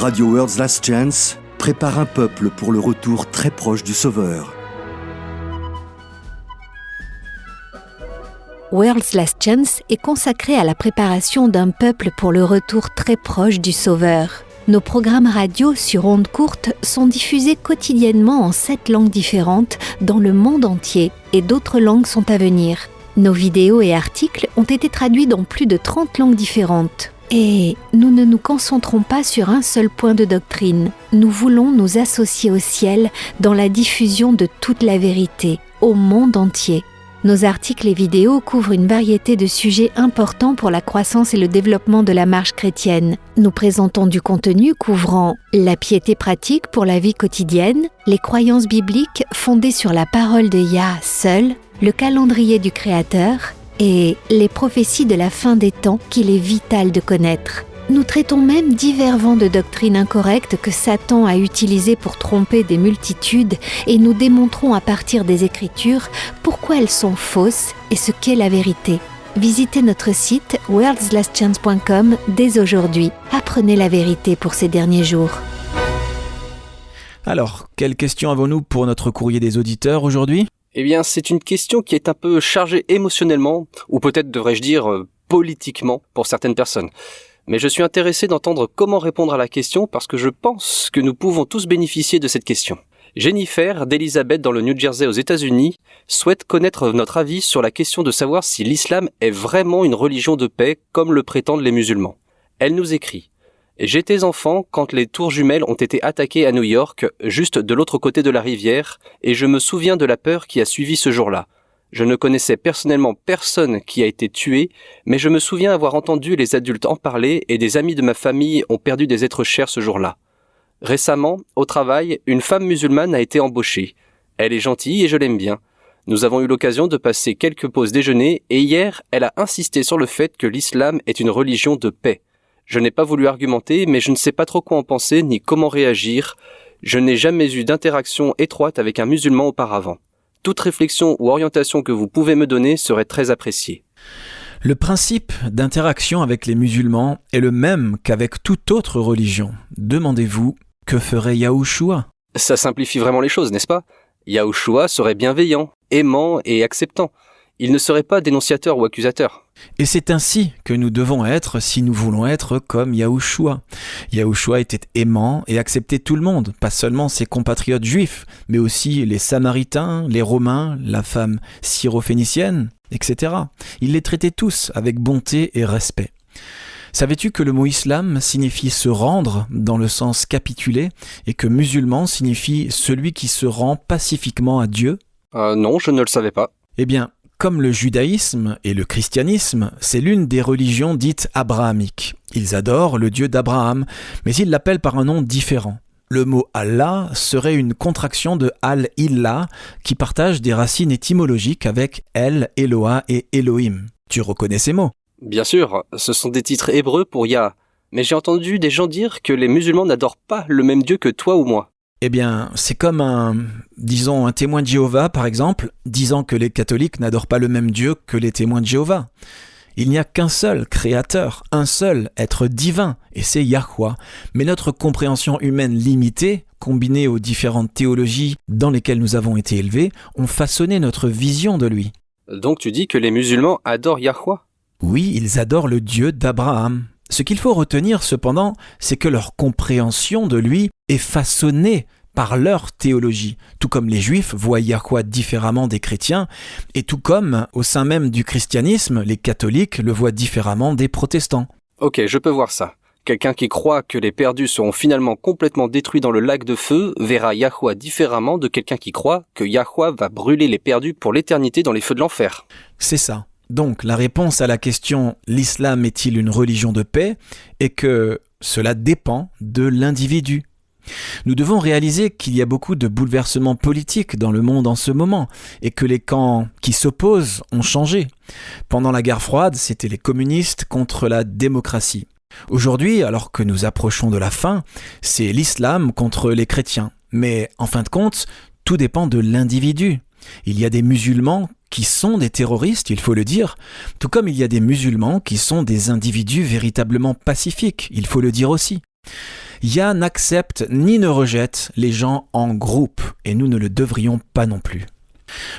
Radio World's Last Chance prépare un peuple pour le retour très proche du Sauveur. World's Last Chance est consacré à la préparation d'un peuple pour le retour très proche du Sauveur. Nos programmes radio sur ondes courtes sont diffusés quotidiennement en 7 langues différentes dans le monde entier et d'autres langues sont à venir. Nos vidéos et articles ont été traduits dans plus de 30 langues différentes. Et nous ne nous concentrons pas sur un seul point de doctrine. Nous voulons nous associer au ciel dans la diffusion de toute la vérité, au monde entier. Nos articles et vidéos couvrent une variété de sujets importants pour la croissance et le développement de la marche chrétienne. Nous présentons du contenu couvrant la piété pratique pour la vie quotidienne, les croyances bibliques fondées sur la parole de Yah seul, le calendrier du Créateur et les prophéties de la fin des temps qu'il est vital de connaître. Nous traitons même divers vents de doctrines incorrectes que Satan a utilisés pour tromper des multitudes et nous démontrons à partir des Écritures pourquoi elles sont fausses et ce qu'est la vérité. Visitez notre site worldslastchance.com dès aujourd'hui. Apprenez la vérité pour ces derniers jours. Alors, quelles questions avons-nous pour notre courrier des auditeurs aujourd'hui ? Eh bien, c'est une question qui est un peu chargée émotionnellement, ou peut-être devrais-je dire politiquement pour certaines personnes. Mais je suis intéressé d'entendre comment répondre à la question parce que je pense que nous pouvons tous bénéficier de cette question. Jennifer d'Elizabeth dans le New Jersey aux États-Unis souhaite connaître notre avis sur la question de savoir si l'islam est vraiment une religion de paix comme le prétendent les musulmans. Elle nous écrit « J'étais enfant quand les tours jumelles ont été attaquées à New York, juste de l'autre côté de la rivière, et je me souviens de la peur qui a suivi ce jour-là. Je ne connaissais personnellement personne qui a été tué, mais je me souviens avoir entendu les adultes en parler et des amis de ma famille ont perdu des êtres chers ce jour-là. Récemment, au travail, une femme musulmane a été embauchée. Elle est gentille et je l'aime bien. Nous avons eu l'occasion de passer quelques pauses déjeuner et hier, elle a insisté sur le fait que l'islam est une religion de paix. Je n'ai pas voulu argumenter, mais je ne sais pas trop quoi en penser ni comment réagir. Je n'ai jamais eu d'interaction étroite avec un musulman auparavant. Toute réflexion ou orientation que vous pouvez me donner serait très appréciée. Le principe d'interaction avec les musulmans est le même qu'avec toute autre religion. Demandez-vous, que ferait Yahushua ? Ça simplifie vraiment les choses, n'est-ce pas ? Yahushua serait bienveillant, aimant et acceptant. Il ne serait pas dénonciateur ou accusateur. Et c'est ainsi que nous devons être si nous voulons être comme Yahushua. Yahushua était aimant et acceptait tout le monde, pas seulement ses compatriotes juifs, mais aussi les Samaritains, les Romains, la femme syrophénicienne, etc. Il les traitait tous avec bonté et respect. Savais-tu que le mot islam signifie se rendre dans le sens capituler et que musulman signifie celui qui se rend pacifiquement à Dieu ? Non, je ne le savais pas. Eh bien, comme le judaïsme et le christianisme, c'est l'une des religions dites abrahamiques. Ils adorent le Dieu d'Abraham, mais ils l'appellent par un nom différent. Le mot Allah serait une contraction de Al-Illah qui partage des racines étymologiques avec El, Eloah et Elohim. Tu reconnais ces mots ? Bien sûr, ce sont des titres hébreux pour Yah. Mais j'ai entendu des gens dire que les musulmans n'adorent pas le même Dieu que toi ou moi. Eh bien, c'est comme un témoin de Jéhovah, par exemple, disant que les catholiques n'adorent pas le même Dieu que les témoins de Jéhovah. Il n'y a qu'un seul créateur, un seul être divin, et c'est Yahweh. Mais notre compréhension humaine limitée, combinée aux différentes théologies dans lesquelles nous avons été élevés, ont façonné notre vision de lui. Donc tu dis que les musulmans adorent Yahweh ? Oui, ils adorent le Dieu d'Abraham. Ce qu'il faut retenir cependant, c'est que leur compréhension de lui est façonnée par leur théologie, tout comme les Juifs voient Yahweh différemment des chrétiens, et tout comme, au sein même du christianisme, les catholiques le voient différemment des protestants. Ok, je peux voir ça. Quelqu'un qui croit que les perdus seront finalement complètement détruits dans le lac de feu verra Yahweh différemment de quelqu'un qui croit que Yahweh va brûler les perdus pour l'éternité dans les feux de l'enfer. C'est ça. Donc, la réponse à la question « L'islam est-il une religion de paix ?» est que cela dépend de l'individu. Nous devons réaliser qu'il y a beaucoup de bouleversements politiques dans le monde en ce moment et que les camps qui s'opposent ont changé. Pendant la guerre froide, c'était les communistes contre la démocratie. Aujourd'hui, alors que nous approchons de la fin, c'est l'islam contre les chrétiens. Mais en fin de compte, tout dépend de l'individu. Il y a des musulmans qui sont des terroristes, il faut le dire, tout comme il y a des musulmans qui sont des individus véritablement pacifiques, il faut le dire aussi. Yah n'accepte ni ne rejette les gens en groupe, et nous ne le devrions pas non plus.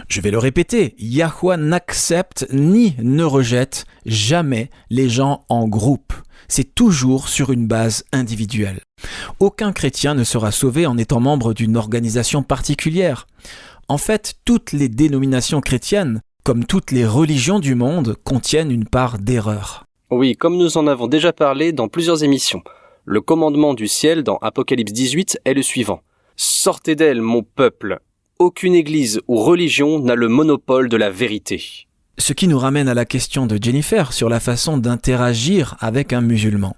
Je vais le répéter, Yahuwah n'accepte ni ne rejette jamais les gens en groupe. C'est toujours sur une base individuelle. Aucun chrétien ne sera sauvé en étant membre d'une organisation particulière. En fait, toutes les dénominations chrétiennes, comme toutes les religions du monde, contiennent une part d'erreur. Oui, comme nous en avons déjà parlé dans plusieurs émissions. Le commandement du ciel dans Apocalypse 18 est le suivant. « Sortez d'elle, mon peuple. Aucune église ou religion n'a le monopole de la vérité. » Ce qui nous ramène à la question de Jennifer sur la façon d'interagir avec un musulman.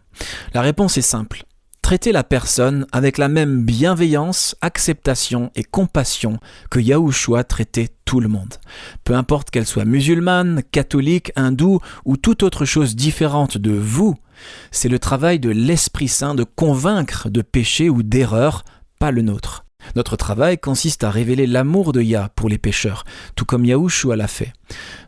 La réponse est simple. Traitez la personne avec la même bienveillance, acceptation et compassion que Yahushua traitait tout le monde. Peu importe qu'elle soit musulmane, catholique, hindoue ou toute autre chose différente de vous, c'est le travail de l'Esprit Saint de convaincre de péché ou d'erreur, pas le nôtre. Notre travail consiste à révéler l'amour de Yah pour les pécheurs, tout comme Yahushua l'a fait.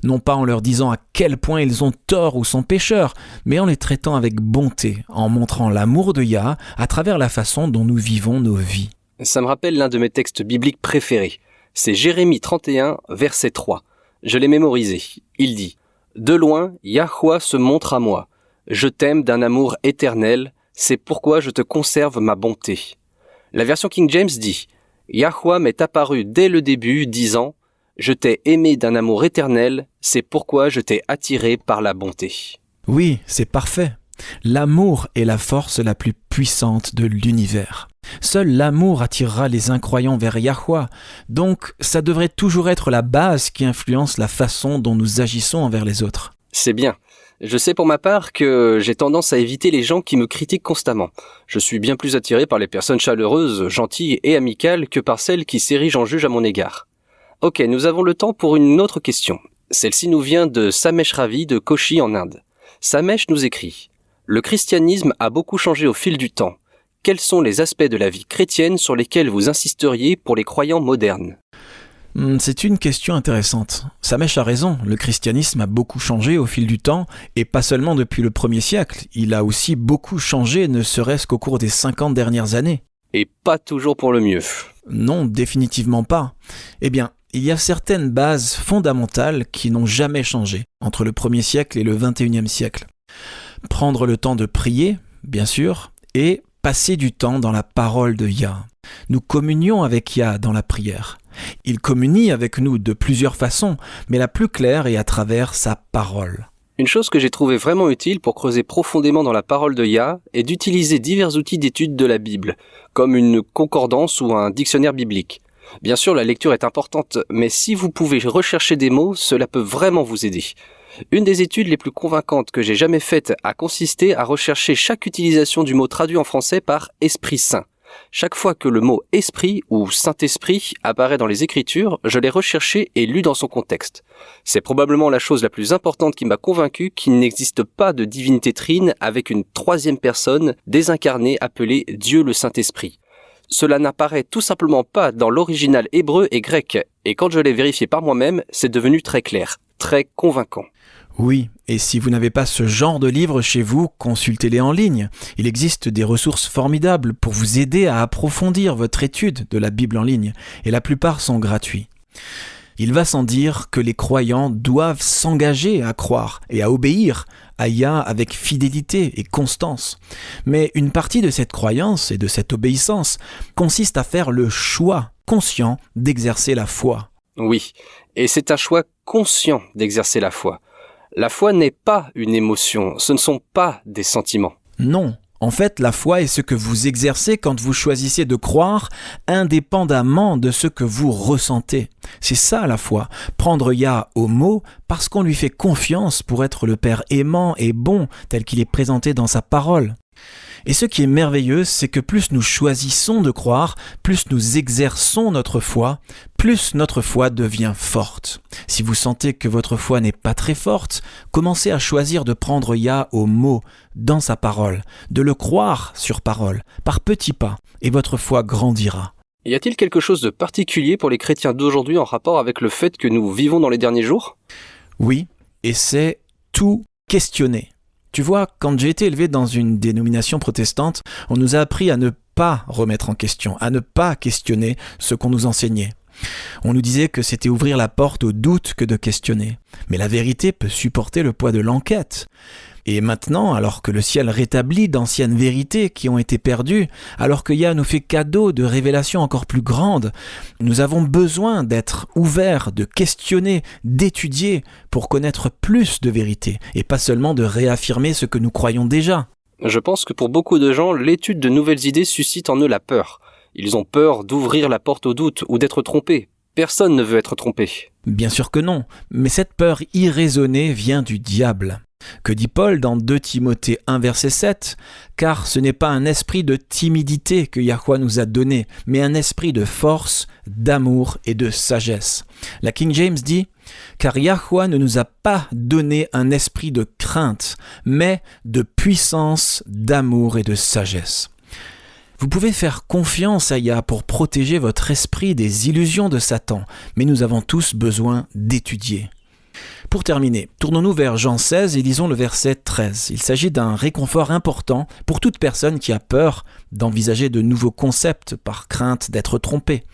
Non pas en leur disant à quel point ils ont tort ou sont pécheurs, mais en les traitant avec bonté, en montrant l'amour de Yah à travers la façon dont nous vivons nos vies. Ça me rappelle l'un de mes textes bibliques préférés. C'est Jérémie 31, verset 3. Je l'ai mémorisé. Il dit « De loin, Yahuwah se montre à moi. Je t'aime d'un amour éternel, c'est pourquoi je te conserve ma bonté. » La version King James dit « Yahuwah m'est apparu dès le début, disant « Je t'ai aimé d'un amour éternel, c'est pourquoi je t'ai attiré par la bonté. » Oui, c'est parfait. L'amour est la force la plus puissante de l'univers. Seul l'amour attirera les incroyants vers Yahuwah, donc ça devrait toujours être la base qui influence la façon dont nous agissons envers les autres. C'est bien. Je sais pour ma part que j'ai tendance à éviter les gens qui me critiquent constamment. Je suis bien plus attiré par les personnes chaleureuses, gentilles et amicales que par celles qui s'érigent en juge à mon égard. Ok, nous avons le temps pour une autre question. Celle-ci nous vient de Samesh Ravi de Kochi en Inde. Samesh nous écrit « Le christianisme a beaucoup changé au fil du temps. Quels sont les aspects de la vie chrétienne sur lesquels vous insisteriez pour les croyants modernes ?» C'est une question intéressante. Samesh a raison, le christianisme a beaucoup changé au fil du temps, et pas seulement depuis le 1er siècle, il a aussi beaucoup changé, ne serait-ce qu'au cours des 50 dernières années. Et pas toujours pour le mieux. Non, définitivement pas. Eh bien, il y a certaines bases fondamentales qui n'ont jamais changé entre le 1er siècle et le 21e siècle. Prendre le temps de prier, bien sûr, et passer du temps dans la parole de Yah. Nous communions avec Yah dans la prière. Il communie avec nous de plusieurs façons, mais la plus claire est à travers sa parole. Une chose que j'ai trouvé vraiment utile pour creuser profondément dans la parole de Yah est d'utiliser divers outils d'étude de la Bible, comme une concordance ou un dictionnaire biblique. Bien sûr, la lecture est importante, mais si vous pouvez rechercher des mots, cela peut vraiment vous aider. Une des études les plus convaincantes que j'ai jamais faites a consisté à rechercher chaque utilisation du mot traduit en français par « Esprit Saint ». Chaque fois que le mot « esprit » ou « Saint-Esprit » apparaît dans les Écritures, je l'ai recherché et lu dans son contexte. C'est probablement la chose la plus importante qui m'a convaincu qu'il n'existe pas de divinité trine avec une troisième personne désincarnée appelée Dieu le Saint-Esprit. Cela n'apparaît tout simplement pas dans l'original hébreu et grec, et quand je l'ai vérifié par moi-même, c'est devenu très clair, très convaincant. Oui, et si vous n'avez pas ce genre de livre chez vous, consultez-les en ligne. Il existe des ressources formidables pour vous aider à approfondir votre étude de la Bible en ligne, et la plupart sont gratuits. Il va sans dire que les croyants doivent s'engager à croire et à obéir à Yah avec fidélité et constance. Mais une partie de cette croyance et de cette obéissance consiste à faire le choix conscient d'exercer la foi. Oui, et c'est un choix conscient d'exercer la foi. La foi n'est pas une émotion, ce ne sont pas des sentiments. Non, en fait, la foi est ce que vous exercez quand vous choisissez de croire indépendamment de ce que vous ressentez. C'est ça la foi, prendre Yah au mot parce qu'on lui fait confiance pour être le Père aimant et bon tel qu'il est présenté dans sa parole. Et ce qui est merveilleux, c'est que plus nous choisissons de croire, plus nous exerçons notre foi, plus notre foi devient forte. Si vous sentez que votre foi n'est pas très forte, commencez à choisir de prendre Yah au mot, dans sa parole, de le croire sur parole, par petits pas, et votre foi grandira. Y a-t-il quelque chose de particulier pour les chrétiens d'aujourd'hui en rapport avec le fait que nous vivons dans les derniers jours ? Oui, et c'est tout questionner. Tu vois, quand j'ai été élevé dans une dénomination protestante, on nous a appris à ne pas remettre en question, à ne pas questionner ce qu'on nous enseignait. On nous disait que c'était ouvrir la porte au doute que de questionner. Mais la vérité peut supporter le poids de l'enquête. Et maintenant, alors que le ciel rétablit d'anciennes vérités qui ont été perdues, alors que Yah nous fait cadeau de révélations encore plus grandes, nous avons besoin d'être ouverts, de questionner, d'étudier pour connaître plus de vérités et pas seulement de réaffirmer ce que nous croyons déjà. Je pense que pour beaucoup de gens, l'étude de nouvelles idées suscite en eux la peur. Ils ont peur d'ouvrir la porte au doute ou d'être trompés. Personne ne veut être trompé. Bien sûr que non, mais cette peur irraisonnée vient du diable. Que dit Paul dans 2 Timothée 1 verset 7 ? Car ce n'est pas un esprit de timidité que Yahweh nous a donné, mais un esprit de force, d'amour et de sagesse. La King James dit « Car Yahweh ne nous a pas donné un esprit de crainte, mais de puissance, d'amour et de sagesse. » Vous pouvez faire confiance à Yah pour protéger votre esprit des illusions de Satan, mais nous avons tous besoin d'étudier. Pour terminer, tournons-nous vers Jean 16 et lisons le verset 13. Il s'agit d'un réconfort important pour toute personne qui a peur d'envisager de nouveaux concepts par crainte d'être trompé.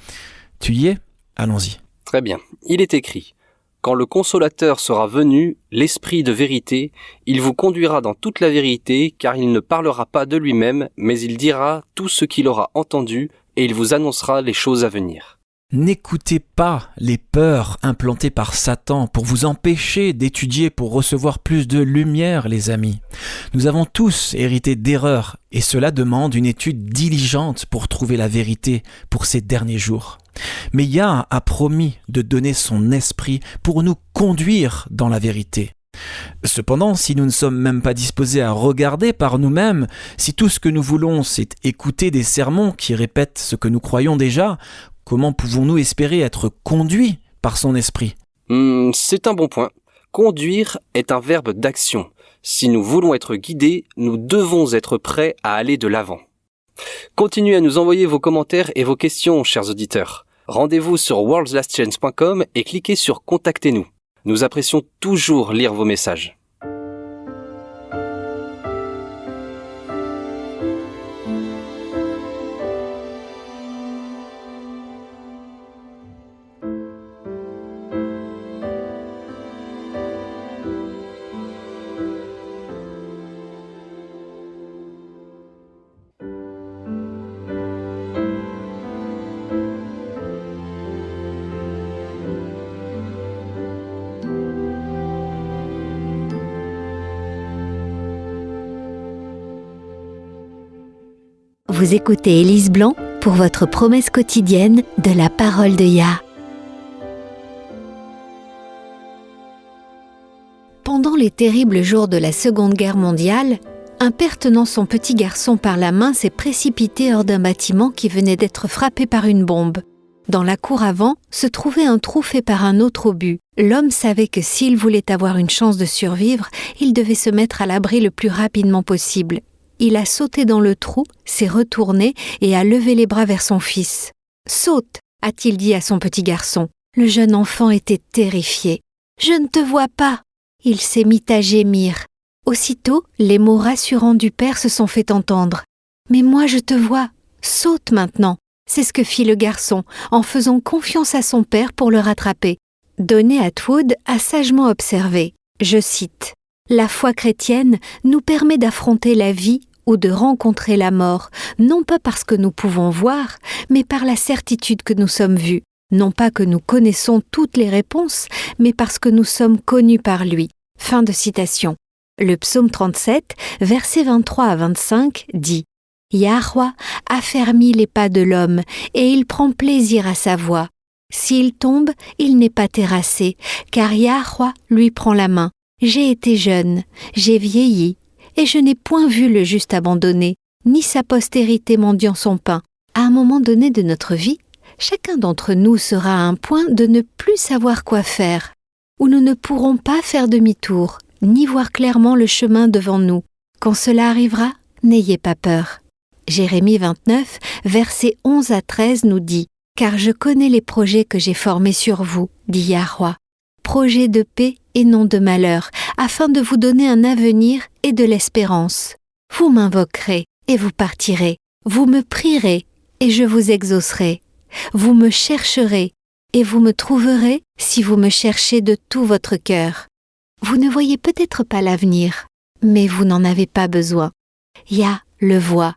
Tu y es ? Allons-y. Très bien. Il est écrit « Quand le consolateur sera venu, l'esprit de vérité, il vous conduira dans toute la vérité, car il ne parlera pas de lui-même, mais il dira tout ce qu'il aura entendu, et il vous annoncera les choses à venir. » N'écoutez pas les peurs implantées par Satan pour vous empêcher d'étudier pour recevoir plus de lumière, les amis. Nous avons tous hérité d'erreurs et cela demande une étude diligente pour trouver la vérité pour ces derniers jours. Mais Yah a promis de donner son esprit pour nous conduire dans la vérité. Cependant, si nous ne sommes même pas disposés à regarder par nous-mêmes, si tout ce que nous voulons c'est écouter des sermons qui répètent ce que nous croyons déjà, comment pouvons-nous espérer être conduits par son esprit ? C'est un bon point. Conduire est un verbe d'action. Si nous voulons être guidés, nous devons être prêts à aller de l'avant. Continuez à nous envoyer vos commentaires et vos questions, chers auditeurs. Rendez-vous sur worldslastchance.com et cliquez sur « Contactez-nous ». Nous apprécions toujours lire vos messages. Vous écoutez Élise Blanc pour votre promesse quotidienne de la parole de Yah. Pendant les terribles jours de la Seconde Guerre mondiale, un père tenant son petit garçon par la main s'est précipité hors d'un bâtiment qui venait d'être frappé par une bombe. Dans la cour avant se trouvait un trou fait par un autre obus. L'homme savait que s'il voulait avoir une chance de survivre, il devait se mettre à l'abri le plus rapidement possible. Il a sauté dans le trou, s'est retourné et a levé les bras vers son fils. « Saute !» a-t-il dit à son petit garçon. Le jeune enfant était terrifié. « Je ne te vois pas !» Il s'est mis à gémir. Aussitôt, les mots rassurants du père se sont fait entendre. « Mais moi je te vois, saute maintenant !» C'est ce que fit le garçon, en faisant confiance à son père pour le rattraper. Donny Atwood a sagement observé, je cite, « La foi chrétienne nous permet d'affronter la vie ou de rencontrer la mort, non pas parce que nous pouvons voir, mais par la certitude que nous sommes vus, non pas que nous connaissons toutes les réponses, mais parce que nous sommes connus par lui. » Fin de citation. Le psaume 37, versets 23 à 25 dit « Yahweh affermit les pas de l'homme, et il prend plaisir à sa voie. S'il tombe, il n'est pas terrassé, car Yahweh lui prend la main. J'ai été jeune, j'ai vieilli, et je n'ai point vu le juste abandonné, ni sa postérité mendiant son pain. » À un moment donné de notre vie, chacun d'entre nous sera à un point de ne plus savoir quoi faire, où nous ne pourrons pas faire demi-tour, ni voir clairement le chemin devant nous. Quand cela arrivera, n'ayez pas peur. Jérémie 29, versets 11 à 13 nous dit « Car je connais les projets que j'ai formés sur vous, dit Yahweh, projets de paix et non de malheur, afin de vous donner un avenir et de l'espérance. Vous m'invoquerez et vous partirez. Vous me prierez et je vous exaucerai. Vous me chercherez et vous me trouverez si vous me cherchez de tout votre cœur. Vous ne voyez peut-être pas l'avenir, mais vous n'en avez pas besoin. Yah le voit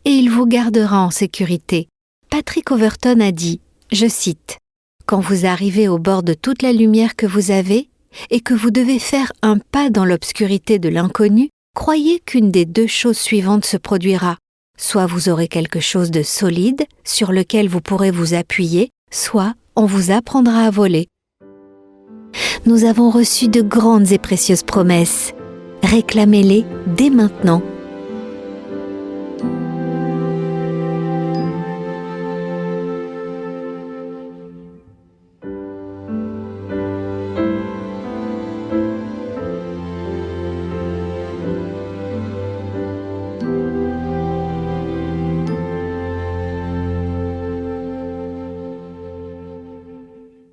et il vous gardera en sécurité. Patrick Overton a dit, je cite, « Quand vous arrivez au bord de toute la lumière que vous avez et que vous devez faire un pas dans l'obscurité de l'inconnu, croyez qu'une des deux choses suivantes se produira. Soit vous aurez quelque chose de solide sur lequel vous pourrez vous appuyer, soit on vous apprendra à voler. » Nous avons reçu de grandes et précieuses promesses. Réclamez-les dès maintenant.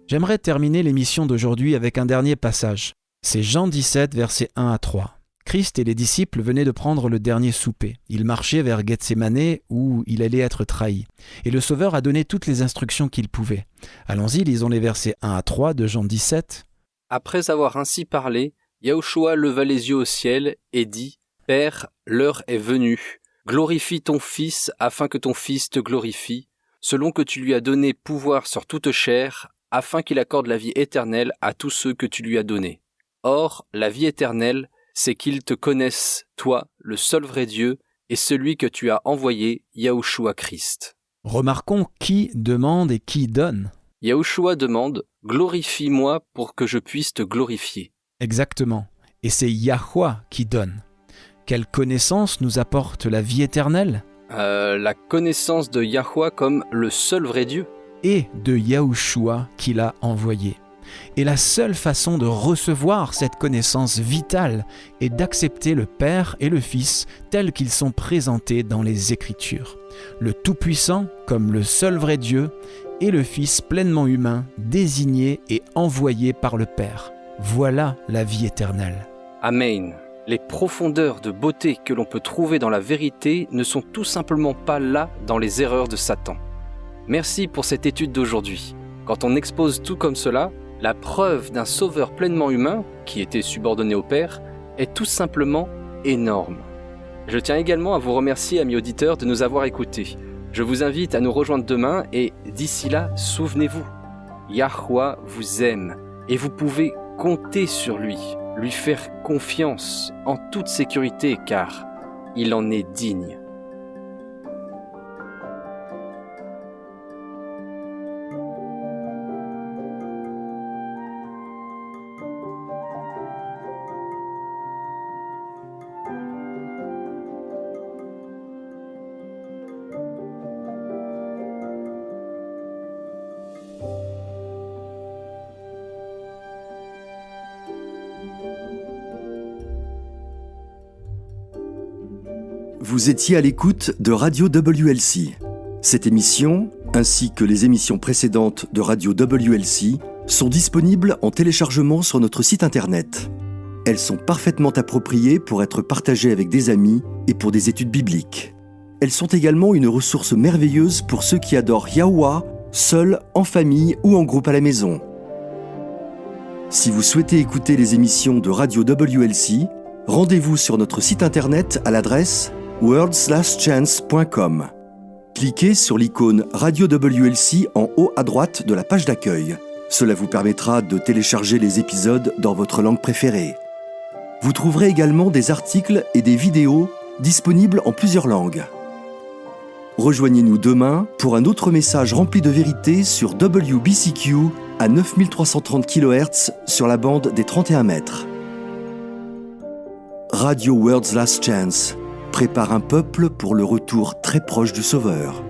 J'aimerais terminer l'émission d'aujourd'hui avec un dernier passage. C'est Jean 17, versets 1 à 3. Christ et les disciples venaient de prendre le dernier souper. Ils marchaient vers Gethsémanée où il allait être trahi. Et le Sauveur a donné toutes les instructions qu'il pouvait. Allons-y, lisons les versets 1 à 3 de Jean 17. Après avoir ainsi parlé, Yahushua leva les yeux au ciel et dit « Père, l'heure est venue. Glorifie ton Fils afin que ton Fils te glorifie, selon que tu lui as donné pouvoir sur toute chair, afin qu'il accorde la vie éternelle à tous ceux que tu lui as donnés. Or, la vie éternelle, c'est qu'ils te connaissent, toi, le seul vrai Dieu, et celui que tu as envoyé, Yahushua Christ. » Remarquons qui demande et qui donne. Yahushua demande « Glorifie-moi pour que je puisse te glorifier. » Exactement. Et c'est Yahweh qui donne. Quelle connaissance nous apporte la vie éternelle ? La connaissance de Yahweh comme le seul vrai Dieu. Et de Yahushua qu'il a envoyé. Et la seule façon de recevoir cette connaissance vitale est d'accepter le Père et le Fils tels qu'ils sont présentés dans les Écritures. Le Tout-Puissant comme le seul vrai Dieu et le Fils pleinement humain, désigné et envoyé par le Père. Voilà la vie éternelle. Amen. Les profondeurs de beauté que l'on peut trouver dans la vérité ne sont tout simplement pas là dans les erreurs de Satan. Merci pour cette étude d'aujourd'hui. Quand on expose tout comme cela, la preuve d'un sauveur pleinement humain, qui était subordonné au Père, est tout simplement énorme. Je tiens également à vous remercier, amis auditeurs, de nous avoir écoutés. Je vous invite à nous rejoindre demain et d'ici là, souvenez-vous, Yahweh vous aime et vous pouvez compter sur lui, lui faire confiance en toute sécurité car il en est digne. Vous étiez à l'écoute de Radio WLC. Cette émission, ainsi que les émissions précédentes de Radio WLC, sont disponibles en téléchargement sur notre site internet. Elles sont parfaitement appropriées pour être partagées avec des amis et pour des études bibliques. Elles sont également une ressource merveilleuse pour ceux qui adorent Yahweh, seuls, en famille ou en groupe à la maison. Si vous souhaitez écouter les émissions de Radio WLC, rendez-vous sur notre site internet à l'adresse worldslastchance.com. Cliquez sur l'icône Radio WLC en haut à droite de la page d'accueil. Cela vous permettra de télécharger les épisodes dans votre langue préférée. Vous trouverez également des articles et des vidéos disponibles en plusieurs langues. Rejoignez-nous demain pour un autre message rempli de vérité sur WBCQ à 9330 kHz sur la bande des 31 mètres. Radio World's Last Chance prépare un peuple pour le retour très proche du Sauveur.